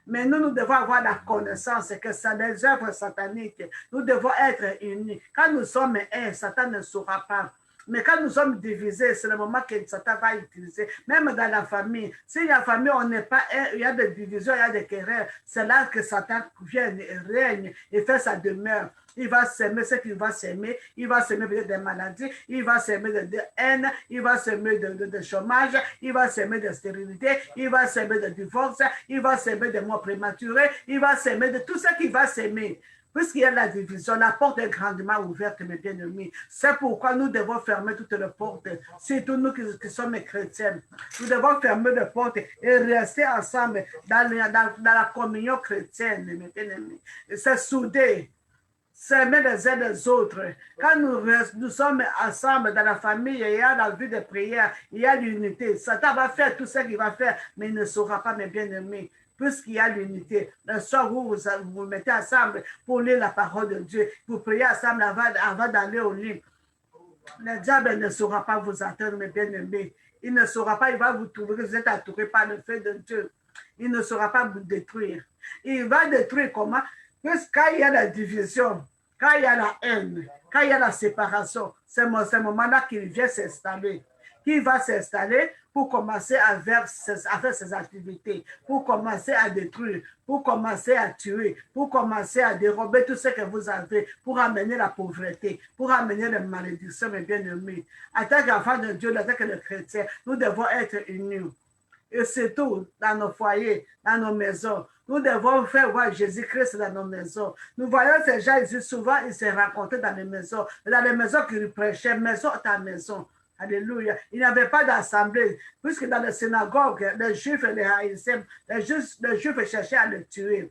S1: Mais nous devons avoir la connaissance que ça des œuvres sataniques. Nous devons être unis. Quand nous sommes un, Satan ne saura pas. Mais quand nous sommes divisés, c'est le moment que Satan va utiliser. Même dans la famille. Si la famille, on n'est pas un, il y a des divisions, il y a des querelles. C'est là que Satan vient, règne et fait sa demeure. Il va s'aimer ce qu'il va s'aimer. Il va s'aimer peut-être des maladies. Il va s'aimer de haine. Il va s'aimer de chômage. Il va s'aimer de stérilité. Il va s'aimer de divorce. Il va s'aimer de mort prématurée. Il va s'aimer de tout ce qu'il va s'aimer. Puisqu'il y a la division, la porte est grandement ouverte, mes bien-aimés. C'est pourquoi nous devons fermer toutes les portes, surtout nous qui sommes chrétiens. Nous devons fermer les portes et rester ensemble dans la communion chrétienne, mes bien-aimés. C'est soudé. S'aimer les uns les autres. Quand nous sommes ensemble dans la famille, il y a la vie de prière, il y a l'unité. Satan va faire tout ce qu'il va faire, mais il ne saura pas, mes bien-aimés. Puisqu'il y a l'unité, le soir où vous vous mettez ensemble pour lire la parole de Dieu, pour prier ensemble avant d'aller au lit, le diable ne saura pas vous atteindre, mes bien-aimés. Il ne saura pas, il va vous trouver, vous êtes entouré par le feu de Dieu. Il ne saura pas vous détruire. Il va détruire comment? Parce quand il y a la division, quand il y a la haine, quand il y a la séparation, c'est ce moment-là qu'il vient s'installer. Qui va s'installer pour commencer à faire ses activités, pour commencer à détruire, pour commencer à tuer, pour commencer à dérober tout ce que vous avez, pour amener la pauvreté, pour amener la malédiction, mes bien-aimés. En tant qu'enfants de Dieu, en tant que chrétiens, nous devons être unis. Et surtout dans nos foyers, dans nos maisons. Nous devons faire voir Jésus-Christ dans nos maisons. Nous voyons ces gens ici, souvent, ils se rencontraient dans les maisons. Dans les maisons qu'ils prêchaient, maison ta maison. Alléluia. Il n'y avait pas d'assemblée, puisque dans les synagogues, les Juifs les haïssaient, les Juifs cherchaient à le tuer.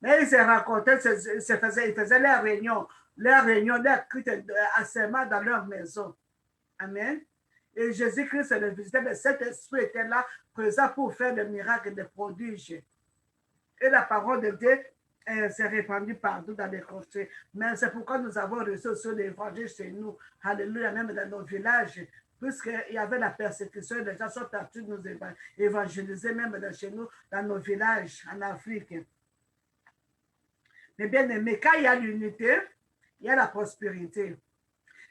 S1: Mais ils se rencontraient, ils faisaient leurs réunions, leurs culte asserment dans leur maison. Amen. Et Jésus-Christ le visiteur de cet esprit était là, présent pour faire des miracles et des prodiges. Et la parole de Dieu s'est répandue partout dans les côtés. Mais c'est pourquoi nous avons reçu sur l'évangile chez nous. Alléluia, même dans nos villages. Puisqu'il y avait la persécution, les gens sont partis nous évangéliser, même chez nous, dans nos villages, en Afrique. Mais bien aimé, quand il y a l'unité, il y a la prospérité.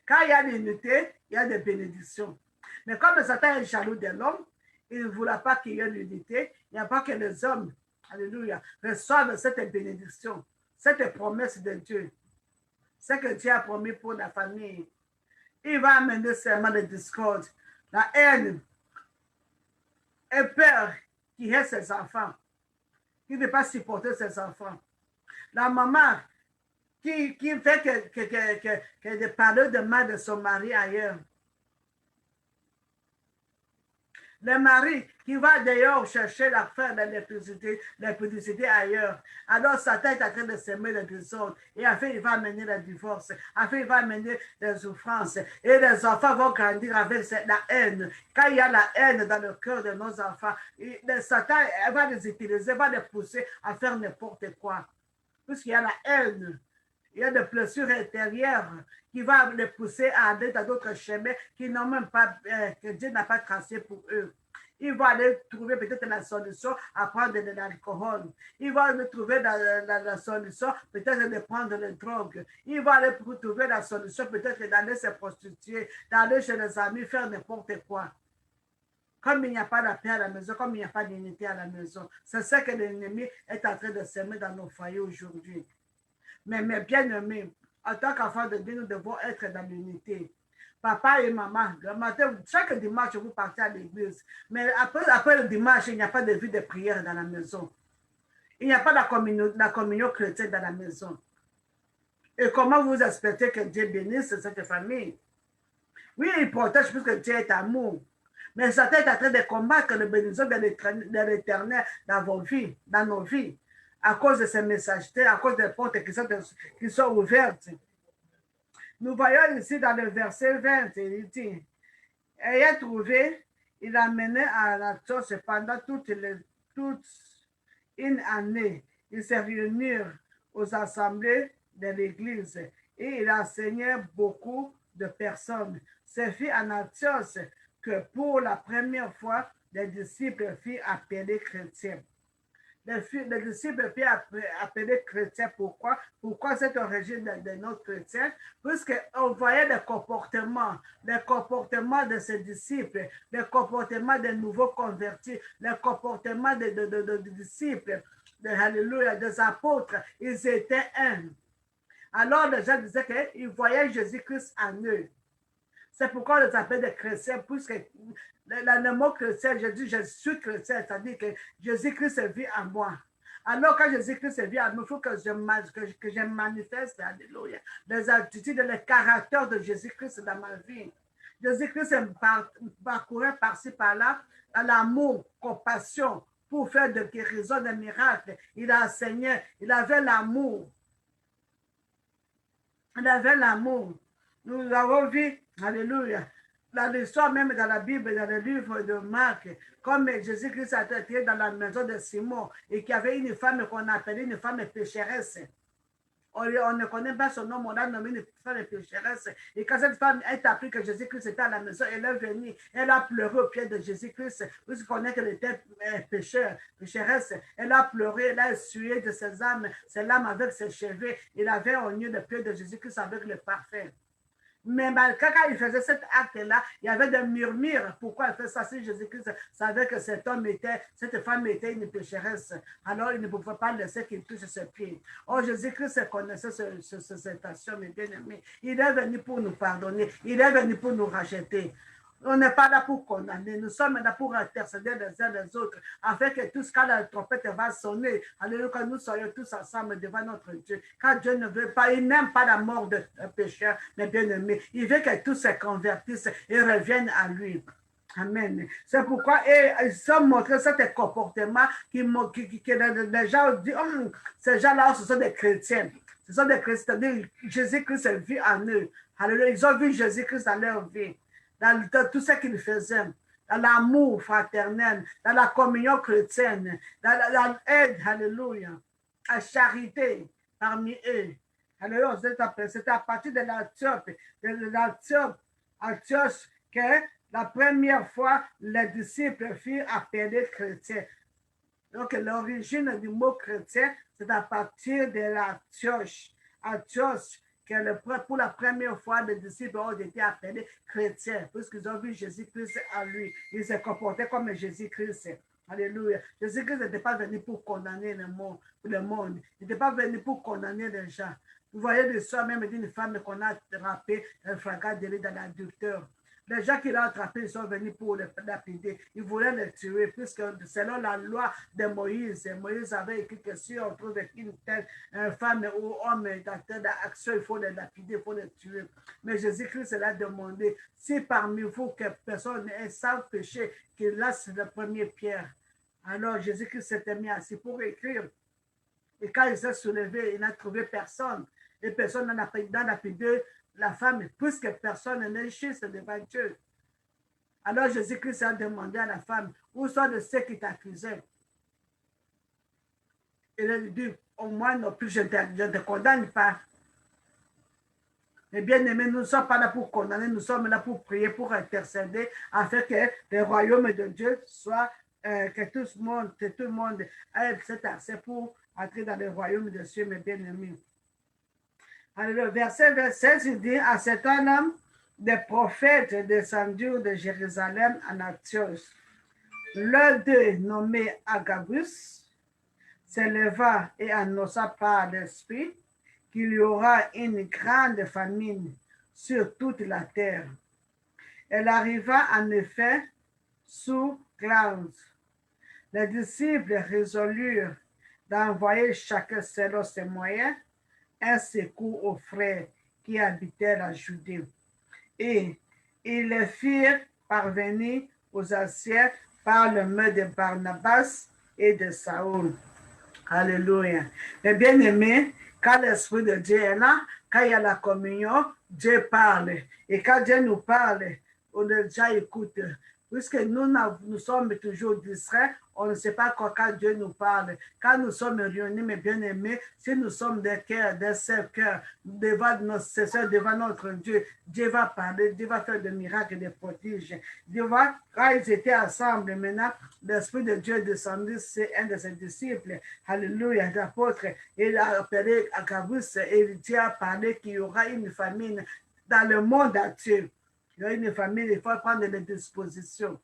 S1: Quand il y a l'unité, il y a des bénédictions. Mais comme Satan est jaloux de l'homme, il ne voulait pas qu'il y ait l'unité. Il n'y a pas que les hommes, alléluia, reçoivent cette bénédiction, cette promesse de Dieu. Ce que Dieu a promis pour la famille. Il va amener seulement la discorde, la haine et peur qui est ses enfants, qui ne peut pas supporter ses enfants. La maman qui fait que de parler de mal de son mari ailleurs. Le mari qui va d'ailleurs chercher l'affaire de l'électricité ailleurs. Alors Satan est en train de semer le désordre. Et afin, il va amener le divorce. Afin, il va amener les souffrances. Et les enfants vont grandir avec la haine. Quand il y a la haine dans le cœur de nos enfants, Satan va les utiliser, va les pousser à faire n'importe quoi. Puisqu'il y a la haine. Il y a des blessures intérieures qui vont les pousser à aller dans d'autres chemins qui n'ont même pas, que Dieu n'a pas tracé pour eux. Ils vont aller trouver peut-être la solution à prendre de l'alcool. Ils vont aller trouver la solution peut-être de prendre les drogues. Ils vont aller trouver la solution peut-être d'aller se prostituer, d'aller chez les amis, faire n'importe quoi. Comme il n'y a pas de paix à la maison, comme il n'y a pas d'unité à la maison. C'est ça que l'ennemi est en train de semer dans nos foyers aujourd'hui. Mais bien aimés, en tant qu'enfants de Dieu, nous devons être dans l'unité. Papa et maman, le matin, chaque dimanche, vous partez à l'église. Mais après le dimanche, il n'y a pas de vie de prière dans la maison. Il n'y a pas la communion chrétienne dans la maison. Et comment vous espérez que Dieu bénisse cette famille? Oui, il protège puisque Dieu est amour. Mais Satan est en train de combattre le bénédiction de l'éternel dans nos vies. À cause de ces messagetés, à cause des portes qui sont ouvertes. Nous voyons ici dans le verset 20, il dit, ayant trouvé, il a mené à la chose pendant toute une année. Ils se réunirent aux assemblées de l'Église et il enseignait beaucoup de personnes. Ce fut en Antioche que pour la première fois, les disciples furent appelés chrétiens. Les disciples furent appelés chrétiens. Pourquoi? Pourquoi cette origine de notre chrétien? Puisqu'on voyait les comportements de ces disciples, les comportements des nouveaux convertis, les comportements des disciples, alléluia, des apôtres. Ils étaient un. Alors les gens disaient qu'ils voyaient Jésus-Christ en eux. C'est pourquoi on les appelle des chrétiens, puisque le mot chrétien, je dis je suis chrétien, c'est-à-dire que Jésus-Christ vit en moi. Alors, quand Jésus-Christ vit en moi, il faut que je manifeste, alléluia, les attitudes, les caractères de Jésus-Christ dans ma vie. Jésus-Christ parcourait par-ci, par-là, l'amour, compassion, pour faire de guérison, de miracles. Il enseignait, il avait l'amour. Il avait l'amour. Nous avons vu, alléluia, l'histoire même dans la Bible, dans le livre de Marc, comme Jésus-Christ a été dans la maison de Simon et qu'il y avait une femme qu'on appelait une femme pécheresse. On ne connaît pas son nom, on l'a nommé une femme pécheresse. Et quand cette femme a appris que Jésus-Christ était à la maison, elle est venue, elle a pleuré au pied de Jésus-Christ, puisqu'on est qu'elle était pécheresse. Elle a pleuré, elle a essuyé de ses larmes avec ses cheveux. Il avait oigné le pied de Jésus-Christ avec le parfum. Mais quand il faisait cet acte-là, il y avait des murmures. Pourquoi il fait ça? Si Jésus-Christ savait que cette femme était une pécheresse, alors il ne pouvait pas laisser qu'il touche ses pieds. Oh, Jésus-Christ connaissait cette action, mes bien-aimés. Il est venu pour nous pardonner. Il est venu pour nous racheter. On n'est pas là pour condamner, nous sommes là pour intercéder les uns les autres, afin que tout ce quand la trompette va sonner, alléluia, que nous soyons tous ensemble devant notre Dieu. Quand Dieu ne veut pas, il n'aime pas la mort d'un pécheur, mais bien aimé, il veut que tous se convertissent et reviennent à lui. Amen. C'est pourquoi ils ont montré ce comportement qui les gens disent, oh, ces gens-là, ce sont des chrétiens. Ce sont des chrétiens, Jésus-Christ vit en eux. Alléluia, ils ont vu Jésus-Christ dans leur vie. Dans tout ce qu'ils faisaient, dans l'amour fraternel, dans la communion chrétienne, dans l'aide, alléluia, la charité parmi eux. Alléluia, c'est à partir de l'Antioche que la première fois les disciples furent appelés chrétiens. Donc, l'origine du mot chrétien, c'est à partir de la Antioche. Antioche, pour la première fois, les disciples ont été appelés chrétiens, puisqu'ils ont vu Jésus-Christ en lui. Ils se comportaient comme Jésus-Christ. Alléluia. Jésus-Christ n'était pas venu pour condamner le monde. Il n'était pas venu pour condamner les gens. Vous voyez l'histoire même d'une femme qu'on a attrapée, un fracas de dans l'adducteur. Les gens qui l'ont attrapé, ils sont venus pour le lapider. Ils voulaient le tuer, puisque selon la loi de Moïse, Moïse avait écrit que si on trouve une telle femme ou homme d'action, il faut le lapider, il faut le tuer. Mais Jésus-Christ l'a demandé, si parmi vous, que personne est sans péché, qu'il lance la première pierre. Alors Jésus-Christ s'était mis assis pour écrire. Et quand il s'est soulevé, il n'a trouvé personne. Et personne n'en a lapidé la femme, puisque personne n'est juste devant Dieu. Alors Jésus-Christ a demandé à la femme, où sont ceux qui t'accusaient? Il a dit, au moins non plus, je ne te condamne pas. Mais bien aimé, nous ne sommes pas là pour condamner, nous sommes là pour prier, pour intercéder, afin que le royaume de Dieu soit, que tout le monde ait cet accès pour entrer dans le royaume de Dieu, mes bien-aimés. Alors, le verset 27, il dit, à cet homme, des prophètes descendus de Jérusalem en Antioche. L'un d'eux, nommé Agabus, s'éleva et annonça par l'Esprit qu'il y aura une grande famine sur toute la terre. Elle arriva en effet sous Claude. Les disciples résolurent d'envoyer chacun selon ses moyens un secours aux frères qui habitaient la Judée. Et ils les firent parvenir aux anciens par le main de Barnabas et de Saül. Alléluia. Mais bien aimé, quand l'Esprit de Dieu est là, quand il y a la communion, Dieu parle. Et quand Dieu nous parle, on déjà écoute. Puisque nous sommes toujours distraits, on ne sait pas quand Dieu nous parle. Quand nous sommes réunis, mes bien-aimés, si nous sommes des cœurs, des seuls cœurs, devant notre Dieu, Dieu va parler, Dieu va faire des miracles et des prodiges. Dieu va, quand ils étaient ensemble, maintenant, l'Esprit de Dieu est descendu, c'est un de ses disciples, alléluia, d'apôtre, il a appelé Agabus et Dieu a parlé qu'il y aura une famine dans le monde entier. Il y a une famille, il faut prendre les dispositions.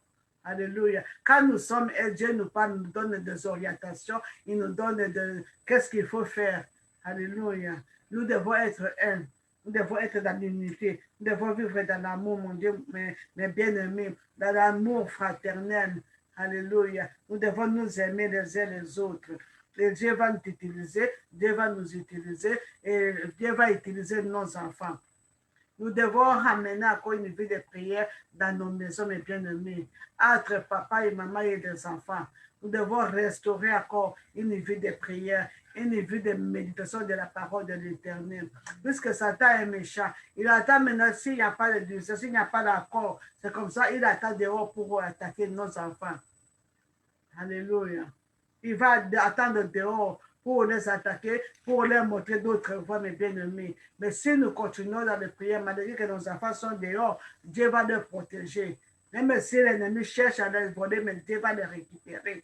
S1: Alléluia. Quand nous sommes, et Dieu nous parle, nous donne des orientations, il nous donne qu'est-ce qu'il faut faire. Alléluia. Nous devons être un. Nous devons être dans l'unité. Nous devons vivre dans l'amour, mon Dieu, mes bien-aimés, dans l'amour fraternel. Alléluia. Nous devons nous aimer les uns les autres. Et Dieu va nous utiliser, Dieu va nous utiliser, et Dieu va utiliser nos enfants. Nous devons ramener encore une vie de prière dans nos maisons, mes bien-aimés, entre papa et maman et des enfants. Nous devons restaurer encore une vie de prière, une vie de méditation de la parole de l'Éternel. Puisque Satan est méchant, il attend maintenant s'il n'y a pas de Dieu, s'il n'y a pas d'accord, c'est comme ça, il attend dehors pour attaquer nos enfants. Alléluia. Il va attendre dehors pour les attaquer, pour leur montrer d'autres voies, mes bien-aimés. Mais si nous continuons dans les prières, malgré que nos enfants sont dehors, Dieu va les protéger. Même si l'ennemi cherche à les voler, mais Dieu va les récupérer.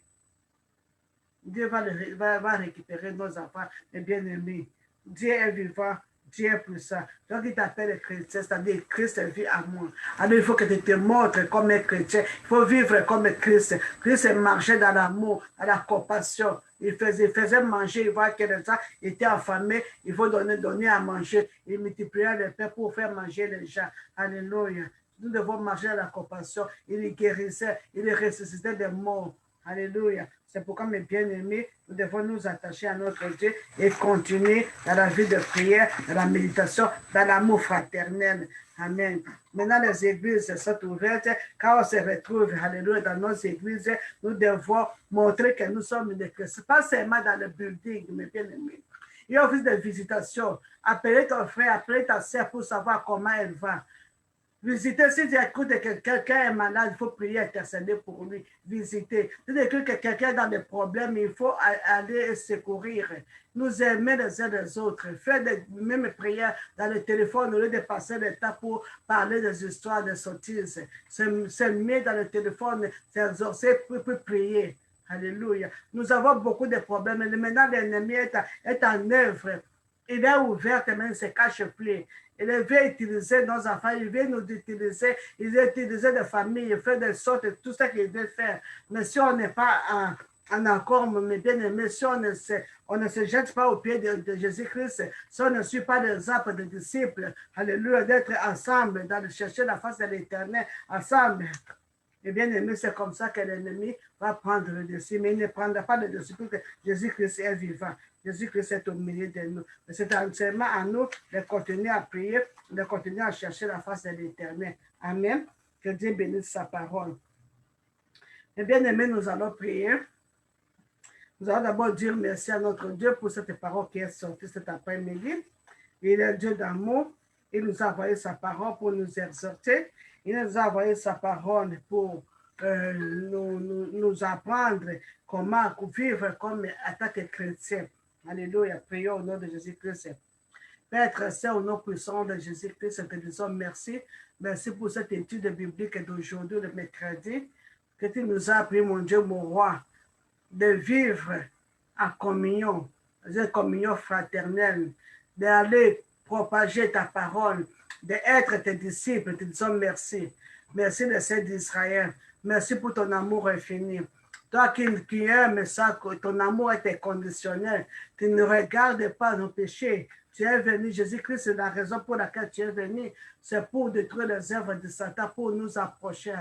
S1: Dieu va récupérer nos enfants, mes bien-aimés. Dieu est vivant, Dieu est puissant. Donc il t'appelle chrétien, c'est-à-dire Christ vit à moi. Alors il faut que tu te montres comme un chrétien. Il faut vivre comme Christ. Christ marchait dans l'amour, dans la compassion. Il faisait manger, il voit que les gens étaient affamés, il faut donner à manger. Il multipliait les pains pour faire manger les gens. Alléluia. Nous devons marcher dans la compassion. Il guérissait, il ressuscitait des morts. Alléluia. C'est pourquoi, mes bien-aimés, nous devons nous attacher à notre Dieu et continuer dans la vie de prière, dans la méditation, dans l'amour fraternel. Amen. Maintenant, les églises sont ouvertes. Quand on se retrouve, alléluia, dans nos églises, nous devons montrer que nous sommes des chrétiens. Pas seulement dans le building, mes bien-aimés. Il y a aussi des visitations. Appelez ton frère, appelez ta sœur pour savoir comment elle va. Visiter, si tu écoutes que quelqu'un est malade, il faut prier, intercéder pour lui. Visiter. Si tu écoutes que quelqu'un est dans des problèmes, il faut aller secourir. Nous aimer les uns les autres. Faire des mêmes prières dans le téléphone au lieu de passer le temps pour parler des histoires, des sottises. Se mettre dans le téléphone, s'exorcer pour prier. Alléluia. Nous avons beaucoup de problèmes. Et maintenant, l'ennemi est en œuvre. Il est ouvert, mais il ne se cache plus. Il veut utiliser nos enfants, il veut nous utiliser, il veut utiliser des familles, il fait de sorte tout ce qu'il veut faire. Mais si on n'est pas en accord, mes bien-aimés, si on ne se jette pas au pied de Jésus-Christ, si on ne suit pas les apôtres des disciples, alléluia, d'être ensemble, d'aller chercher la face de l'Éternel, ensemble. Et bien aimé, c'est comme ça que l'ennemi va prendre le dessus, mais il ne prendra pas le dessus parce que Jésus-Christ est vivant. Jésus-Christ est au milieu de nous. Mais c'est seulement à nous de continuer à prier, de continuer à chercher la face de l'Éternel. Amen. Que Dieu bénisse sa parole. Et bien aimé, nous allons prier. Nous allons d'abord dire merci à notre Dieu pour cette parole qui est sortie cet après-midi. Il est Dieu d'amour. Il nous a envoyé sa parole pour nous exhorter. Il nous a envoyé sa parole pour nous apprendre comment vivre comme en tant que chrétien. Alléluia. Prions au nom de Jésus-Christ. Père très saint, au nom puissant de Jésus-Christ, te disons merci. Merci pour cette étude biblique d'aujourd'hui, le mercredi, que tu nous as appris, mon Dieu, mon roi, de vivre en communion, une communion fraternelle, d'aller propager ta parole, d'être tes disciples. Te disons merci. Merci de ceux d'Israël. Merci pour ton amour infini. Toi qui aimes ça, ton amour est inconditionnel. Tu ne regardes pas nos péchés. Tu es venu, Jésus-Christ, c'est la raison pour laquelle tu es venu. C'est pour détruire les œuvres de Satan, pour nous approcher,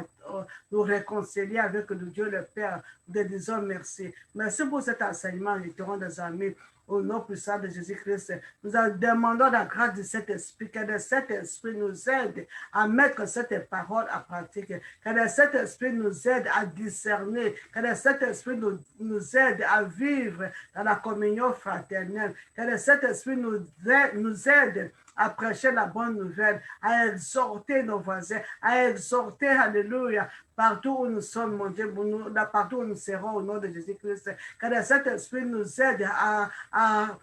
S1: nous réconcilier avec le Dieu le Père. Nous te disons merci. Merci pour cet enseignement, nous serons des amis. Au nom puissant de Jésus-Christ, nous demandons la grâce de cet esprit, que le Saint-Esprit nous aide à mettre cette parole en pratique, que le Saint-Esprit nous aide à discerner, que le Saint-Esprit nous aide à vivre dans la communion fraternelle, que le Saint-Esprit nous aide à prêcher la bonne nouvelle, à exhorter nos voisins, à exhorter, alléluia, partout où nous sommes, mon Dieu, partout où nous serons au nom de Jésus-Christ, que le Saint-Esprit nous aide à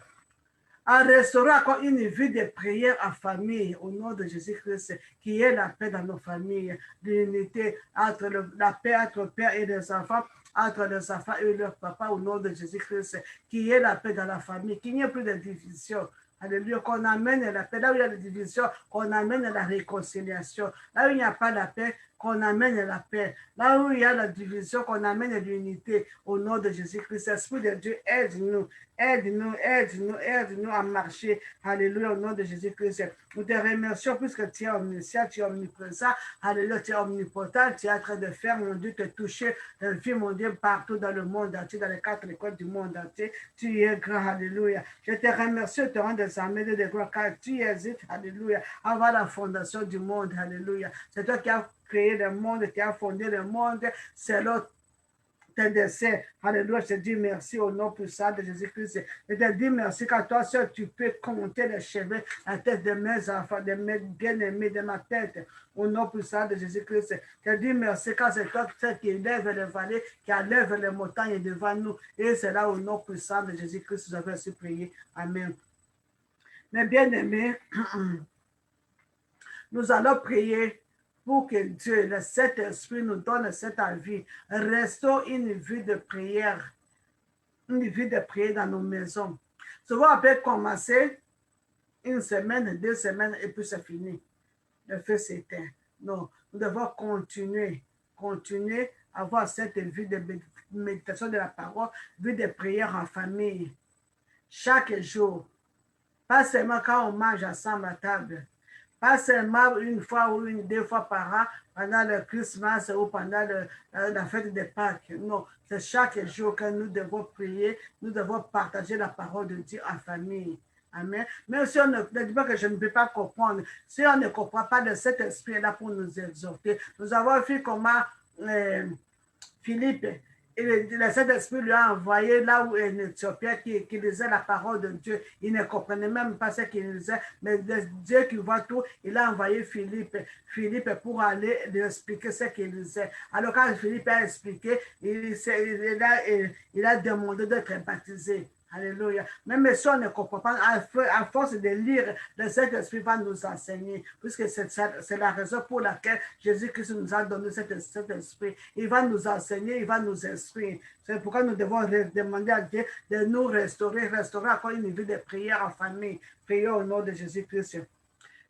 S1: restaurer encore une vie de prière en famille au nom de Jésus-Christ, qui est la paix dans nos familles, l'unité entre la paix entre père et les enfants, entre les enfants et leur papa au nom de Jésus-Christ, qui est la paix dans la famille, qu'il n'y ait plus de division. Alléluia, qu'on amène la paix. Là où il y a la division, qu'on amène la réconciliation. Là où il n'y a pas la paix, qu'on amène la paix. Là où il y a la division, qu'on amène l'unité au nom de Jésus-Christ. Esprit de Dieu, aide-nous, aide-nous, aide-nous, aide-nous à marcher. Alléluia, au nom de Jésus-Christ. Nous te remercions puisque tu es omniscient, tu es omniprésent. Alléluia, tu es omnipotent. Tu es en train de faire, mon Dieu, te toucher, de vie, mon Dieu, partout dans le monde entier, dans les 4 écoles du monde entier. Tu es grand, alléluia. Je te remercie, te rends des armées de gloire, car tu hésites, alléluia, avant la fondation du monde, alléluia. C'est toi qui as créé le monde, qui as fondé le monde, c'est l'autre tes desseins. Alléluia, je te dis merci au nom puissant de Jésus-Christ. Je te dis merci car toi seul tu peux compter les cheveux, la tête de mes enfants, de mes bien-aimés, de ma tête. Au nom puissant de Jésus-Christ. Je te dis merci car c'est toi qui lève les vallées, qui enlève les montagnes devant nous. Et c'est là au nom puissant de Jésus-Christ que nous avons su prier. Amen. Mes bien-aimés, nous allons prier pour que Dieu, le Saint-Esprit, nous donne cette envie. Restons une vie de prière dans nos maisons. Souvent, on peut commencer une semaine, 2 semaines, et puis c'est fini. Le feu s'éteint. Non, nous devons continuer à avoir cette vie de méditation de la parole, vie de prière en famille, chaque jour. Pas seulement quand on mange ensemble à table. Pas seulement une fois ou 2 fois par an pendant le Christmas ou pendant la fête de Pâques. Non, c'est chaque jour que nous devons prier, nous devons partager la parole de Dieu en famille. Amen. Même si on ne dit pas que je ne peux pas comprendre, si on ne comprend pas de cet esprit-là pour nous exhorter, nous avons vu comment Philippe, le Saint-Esprit lui a envoyé là où un Éthiopien qui lisait la parole de Dieu. Il ne comprenait même pas ce qu'il lisait, mais Dieu qui voit tout, il a envoyé Philippe pour aller lui expliquer ce qu'il lisait. Alors quand Philippe a expliqué, il a demandé d'être baptisé. Alléluia. Même si on ne comprend pas, à force de lire, le Saint-Esprit va nous enseigner, puisque c'est la raison pour laquelle Jésus-Christ nous a donné cet esprit. Il va nous enseigner, il va nous instruire. C'est pourquoi nous devons demander à Dieu de nous restaurer encore une vie de prière en famille. Prions au nom de Jésus-Christ.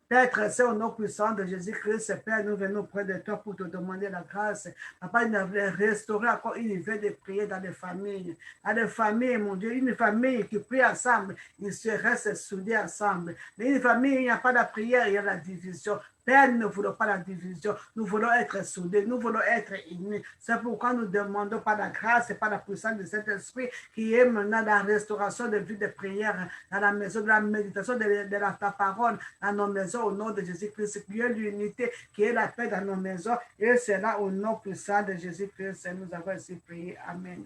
S1: Père très saint, au nom puissant de Jésus-Christ, Père, nous venons près de toi pour te demander la grâce. Papa, il de restaurer encore une vie de prière dans les familles. Dans les familles, mon Dieu, une famille qui prie ensemble, ils se restent soudés ensemble. Mais une famille, il n'y a pas de prière, il y a la division. Père, nous ne voulons pas la division. Nous voulons être soudés. Nous voulons être unis. C'est pourquoi nous demandons par la grâce et par la puissance de cet esprit qui est maintenant la restauration de vie de prière dans la maison, de la méditation de ta parole dans nos maisons au nom de Jésus-Christ. Qui est l'unité, qui est la paix dans nos maisons. Et c'est là au nom puissant de Jésus-Christ. Nous avons ainsi prié. Amen.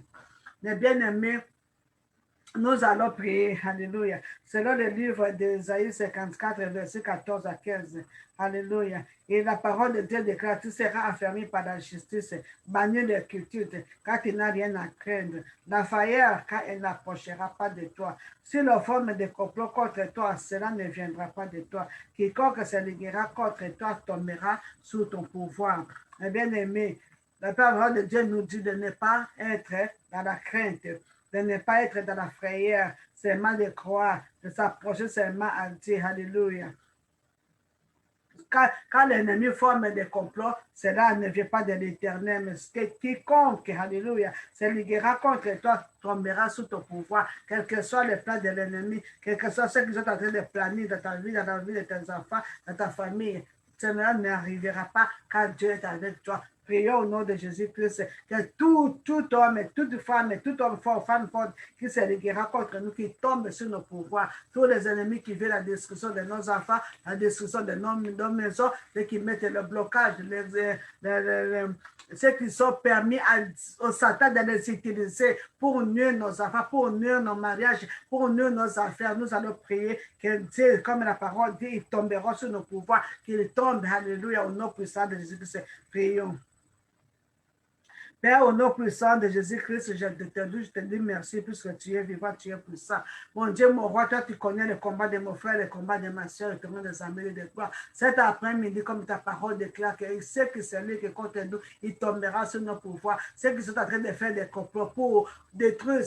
S1: Mes bien-aimés, nous allons prier, alléluia, selon le livre d'Ésaïe 54, verset 14 à 15, alléluia. Et la parole de Dieu déclare, tu seras affermi par la justice, banni de quiétude, car tu n'as rien à craindre. La frayeur, car elle n'approchera pas de toi. Si la forme de complot contre toi, cela ne viendra pas de toi. Quiconque se liguera contre toi tombera sous ton pouvoir. Mes bien-aimés, la parole de Dieu nous dit de ne pas être dans la crainte, de ne pas être dans la frayeur, seulement de croire, de s'approcher seulement à Dieu. Alléluia. Quand l'ennemi forme des complots, cela ne vient pas de l'Éternel, mais quiconque, alléluia, se liguera contre toi, tombera sous ton pouvoir, quel que soit le plan de l'ennemi, quel que soit ce qu'ils sont en train de planer dans ta vie, dans la vie de tes enfants, dans ta famille. Cela n'arrivera pas quand Dieu est avec toi. Prions au nom de Jésus-Christ que tout homme et toute femme et tout homme fort, femme forte qui se liguera contre nous, qui tombe sur nos pouvoirs, tous les ennemis qui veulent la destruction de nos enfants, la destruction de nos maisons, et qui mettent le blocage, ceux qui sont permis au Satan de les utiliser pour nuire nos enfants, pour nuire nos mariages, pour nuire nos affaires. Nous allons prier que Dieu, comme la parole dit, ils tomberont sur nos pouvoirs, qu'ils tombent, alléluia, au nom puissant de Jésus-Christ. Prions. Père, au nom puissant de Jésus-Christ, je te dis merci puisque tu es vivant, tu es puissant. Mon Dieu, mon roi, toi, tu connais le combat de mon frère, le combat de ma soeur, le combat des amis de toi. Cet après-midi, comme ta parole déclare, que ceux qui se liguent contre nous, il tombera sur nos pouvoirs. Ceux qui sont en train de faire des complots pour détruire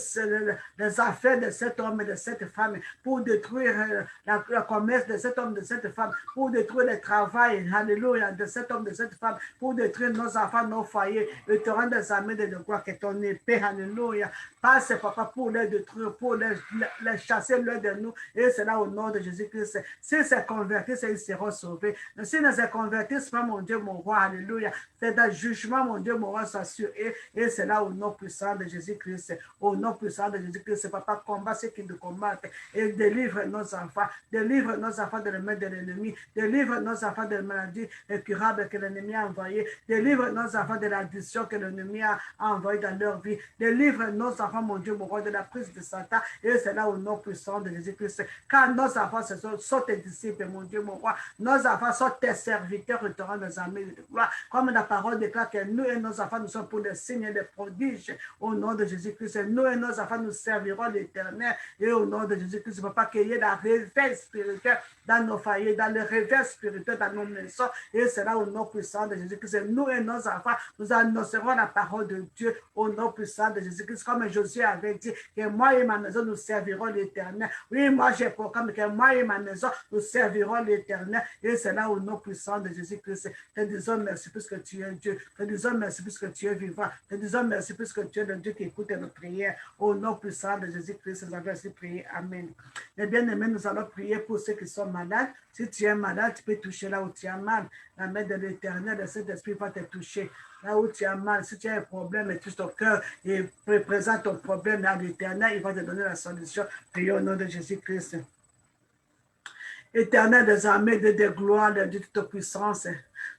S1: les affaires de cet homme et de cette femme, pour détruire le commerce de cet homme et de cette femme, pour détruire le travail, alléluia, de cet homme et de cette femme, pour détruire nos enfants, nos foyers, et te rendre des amis de gloire, que ton épée, alléluia, passe, papa, pour les détruire, pour les chasser loin de nous, et c'est là au nom de Jésus-Christ. S'ils se convertissent, ils seront sauvés. Mais s'ils ne se convertissent pas, mon Dieu, mon roi, alléluia, c'est un jugement, mon Dieu, mon roi, soit sur eux, et c'est là au nom puissant de Jésus-Christ. Au nom puissant de Jésus-Christ, papa, combat ceux qui nous combattent, et délivre nos enfants de la main de l'ennemi, délivre nos enfants de la maladie incurable que l'ennemi a envoyée, délivre nos enfants de l'addiction que l'ennemi a envoyé dans leur vie, délivre nos enfants, mon Dieu, mon roi, de la prise de Satan, et c'est là au nom puissant de Jésus-Christ. Car nos enfants sont tes disciples, mon Dieu, mon roi, nos enfants sont tes serviteurs, et te rendent des amis de gloire, comme la parole déclare que nous et nos enfants, nous sommes pour des signes et des prodiges, au nom de Jésus-Christ. Nous et nos enfants, nous servirons l'Éternel, et au nom de Jésus-Christ, papa, qu'il y ait la réveil spirituel dans nos foyers, dans le réveil spirituel dans nos maisons, et c'est là au nom puissant de Jésus-Christ. Nous et nos enfants, nous annoncerons la parole de Dieu au nom puissant de Jésus-Christ, comme Josué avait dit, que moi et ma maison, nous servirons l'Éternel. Oui, moi, j'ai proclamé que moi et ma maison, nous servirons l'Éternel, et c'est là au nom puissant de Jésus-Christ. Te disons merci puisque tu es Dieu. Te disons merci puisque tu es vivant. Te disons merci puisque tu es le Dieu qui écoute nos prières. Au nom puissant de Jésus-Christ, nous avons ainsi prié. Amen. Et bien aimés, nous allons prier pour ceux qui sont malades. Si tu es malade, tu peux toucher là où tu as mal. La main de l'Éternel, de cet esprit va te toucher. Là où tu as mal, si tu as un problème et touche ton cœur et présente ton problème à l'Éternel, il va te donner la solution. Prions au nom de Jésus-Christ. Éternel des armées, de gloire, de toute puissance.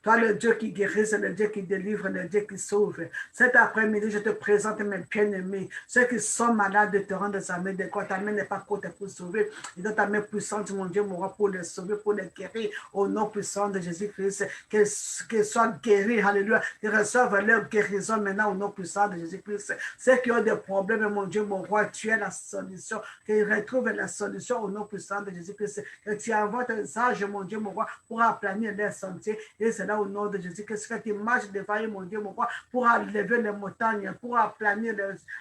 S1: Toi, le Dieu qui guérit, c'est le Dieu qui délivre, le Dieu qui sauve. Cet après-midi, je te présente mes bien-aimés, ceux qui sont malades de te rendre sa main de quoi ta main n'est pas courte pour sauver. Et dans ta main puissante, mon Dieu, mon roi, pour les sauver, pour les guérir, au nom puissant de Jésus-Christ, qu'ils soient guéris, alléluia, qu'ils reçoivent leur guérison maintenant au nom puissant de Jésus-Christ. Ceux qui ont des problèmes, mon Dieu, mon roi, tu es la solution, qu'ils retrouvent la solution au nom puissant de Jésus-Christ, que tu envoies tes anges, mon Dieu, mon roi, pour aplanir les sentiers, et c'est là au nom de Jésus-Christ que tu marches devant eux, mon Dieu, mon roi, pour enlever les montagnes, pour aplanir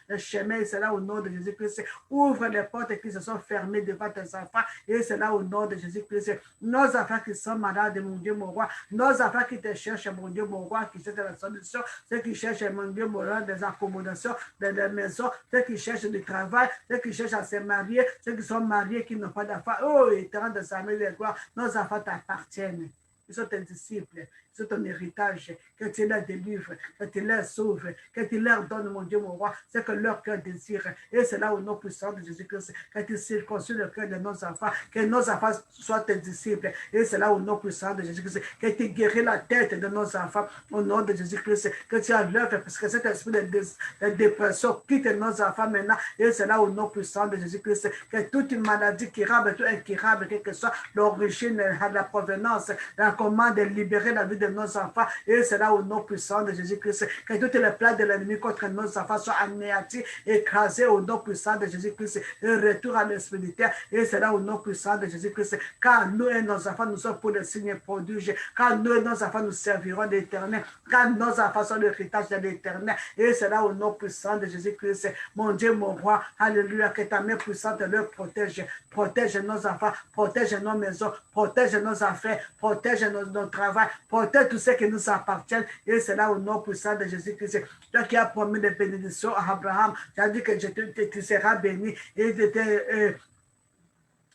S1: le chemin, et c'est là au nom de Jésus-Christ. Ouvre les portes qui se sont fermées devant tes enfants, et c'est là au nom de Jésus-Christ. Nos enfants qui sont malades, mon Dieu, mon roi, nos enfants qui te cherchent, mon Dieu, mon roi, qui cherchent la solution, ceux qui cherchent, mon Dieu, mon roi, des accommodations, des maisons, ceux qui cherchent du travail, ceux qui cherchent à se marier, ceux qui sont mariés, qui n'ont pas d'enfants. Oh, éternel de sa de gloire, nos enfants t'appartiennent. Ils sont tes disciples, ils sont ton héritage, que tu les délivres, que tu les sauves, que tu leur donnes, mon Dieu, mon roi, ce que leur cœur désire. Et c'est là au nom puissant de Jésus-Christ, que tu circoncis le cœur de nos enfants, que nos enfants soient tes disciples. Et c'est là au nom puissant de Jésus-Christ, que tu guéris la tête de nos enfants, au nom de Jésus-Christ, que tu enlèves, parce que cet esprit de dépression quitte nos enfants maintenant. Et c'est là au nom puissant de Jésus-Christ, que toute maladie curable, tout incurable, quelle que soit l'origine, la provenance, la commande de libérer la vie de nos enfants. Et c'est là au nom puissant de Jésus-Christ, que toutes les plans de l'ennemi contre nos enfants soient anéantis, écrasés au nom puissant de Jésus-Christ. Et retour à l'esprit de terre. Et c'est là au nom puissant de Jésus-Christ. Car nous et nos enfants, nous sommes pour le signe prodiges. Car nous et nos enfants, nous servirons l'éternel. Car nos enfants sont l'héritage de l'éternel. Et c'est là au nom puissant de Jésus-Christ. Mon Dieu, mon roi, alléluia, que ta main puissante leur protège. Protège nos enfants, protège nos maisons, protège nos affaires, protège nos travail, protège tout ce qui nous appartient. Et c'est là au nom puissant de Jésus-Christ. Toi qui as promis des bénédictions à Abraham, tu as dit que tu seras béni. Et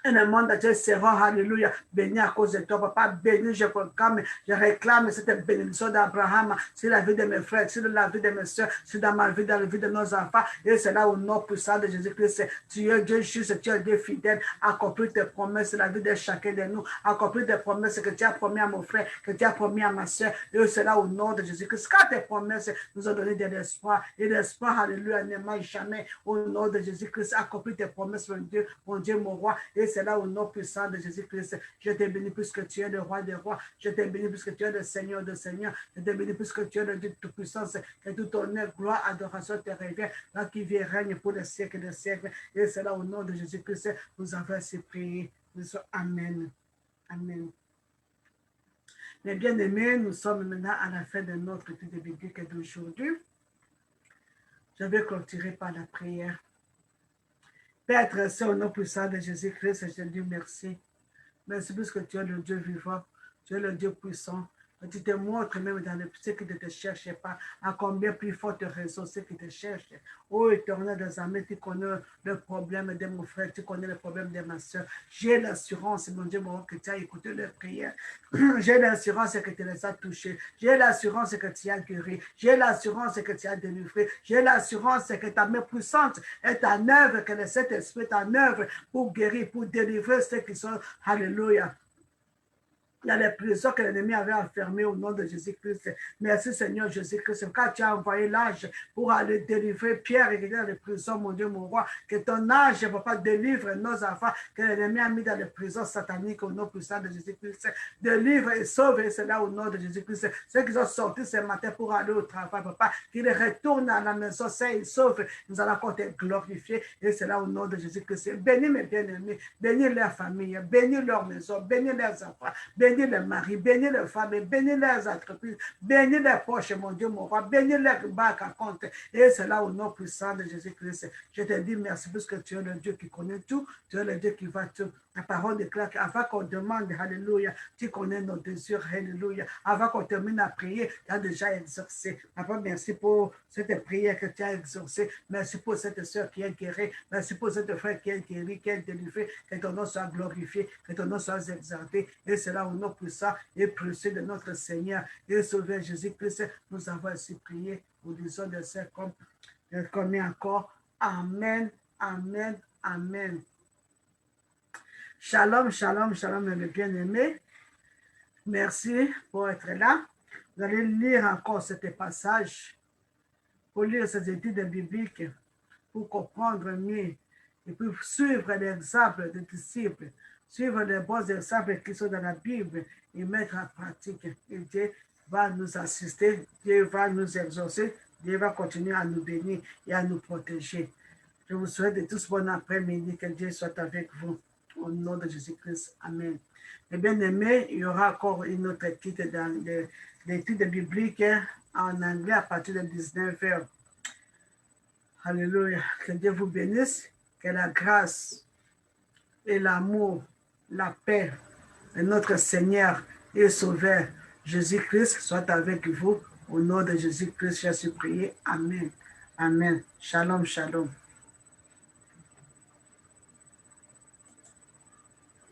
S1: et le monde entier sera, alléluia, béni à cause de toi, papa, béni, je réclame cette bénédiction d'Abraham sur la vie de mes frères, sur la vie de mes soeurs, sur ma vie, dans la vie de nos enfants, et c'est là au nom puissant de Jésus-Christ, tu es Dieu juste, tu es Dieu fidèle, accomplis tes promesses sur la vie de chacun de nous, accomplis tes promesses que tu as promis à mon frère, que tu as promis à ma soeur, et c'est là au nom de Jésus-Christ, car tes promesses nous ont donné de l'espoir, et l'espoir, alléluia, ne mange jamais, au nom de Jésus-Christ, accomplis tes promesses, mon Dieu, mon roi, et c'est là au nom puissant de Jésus-Christ. Je te bénis puisque tu es le roi des rois. Je te bénis puisque tu es le Seigneur des seigneurs. Je te bénis puisque tu es le Dieu de toute puissance. Que tout honneur, gloire, adoration te revient. Là qui vient règne pour les siècles des siècles. Et c'est là au nom de Jésus-Christ. Nous avons ainsi prié. Amen. Amen. Mes bien-aimés, nous sommes maintenant à la fin de notre étude biblique d'aujourd'hui. Je vais clôturer par la prière. Père très saint, au nom puissant de Jésus-Christ, je te dis merci. Merci parce que tu es le Dieu vivant, tu es le Dieu puissant. Tu te montres même dans ceux qui ne te cherchent pas, à combien plus forte raison ceux qui te cherchent. Oh éternel des armées, tu connais le problème de mon frère, tu connais le problème de ma soeur. J'ai l'assurance, mon Dieu, que tu as écouté leurs prières. J'ai l'assurance que tu les as touchés. J'ai l'assurance que tu as guéri. J'ai l'assurance que tu as délivré. J'ai l'assurance que ta main puissante est en œuvre, que le Saint-Esprit est en œuvre pour guérir, pour délivrer ceux qui sont, alléluia, il y a les prisons que l'ennemi avait enfermées au nom de Jésus-Christ. Merci Seigneur Jésus-Christ. Quand tu as envoyé l'ange pour aller délivrer Pierre et dans les prisons, mon Dieu, mon roi, que ton ange, papa, délivre nos enfants que l'ennemi a mis dans les prisons sataniques au nom puissant de Jésus-Christ. Délivre et sauve, et c'est là au nom de Jésus-Christ. Ceux qui sont sortis ce matin pour aller au travail, papa, qu'ils retournent à la maison, c'est ils sauvent. Nous allons encore te glorifier, et c'est là au nom de Jésus-Christ. Bénis mes bien-aimés, bénis leur famille, bénis leur maison, bénis leurs enfants, bénis les maris, bénis les femmes, bénis les entreprises, bénis les poches, mon Dieu, mon roi, bénis les banques à compte. Et c'est là au nom puissant de Jésus-Christ. Je te dis merci parce que tu es le Dieu qui connaît tout, tu es le Dieu qui va tout. La parole déclare qu'avant qu'on demande, alléluia, tu connais nos désirs, alléluia. Avant qu'on termine à prier, tu as déjà exaucé. Papa, merci pour cette prière que tu as exaucée. Merci pour cette soeur qui est guérie. Merci pour cette frère qui est guéri, qui est délivré. Que ton nom soit glorifié, que ton nom soit exalté. Et c'est là au nom puissant et précieux de notre Seigneur et Sauveur Jésus-Christ, nous avons ainsi prié. Nous disons de ça comme encore. Amen, amen, amen. Shalom, shalom, shalom, mes bien-aimés. Merci pour être là. Vous allez lire encore ce passage, pour lire ces études bibliques, pour comprendre mieux et puis suivre l'exemple des disciples, suivre les bons exemples qui sont dans la Bible et mettre en pratique. Et Dieu va nous assister, Dieu va nous exaucer, Dieu va continuer à nous bénir et à nous protéger. Je vous souhaite de tous bon après-midi, que Dieu soit avec vous. Au nom de Jésus-Christ. Amen. Et bien aimé, il y aura encore une autre étude dans l'étude biblique en anglais à partir de 19h. Alléluia. Que Dieu vous bénisse. Que la grâce et l'amour, la paix de notre Seigneur et Sauveur Jésus-Christ soient avec vous. Au nom de Jésus-Christ, je suis prié. Amen. Amen. Shalom, shalom.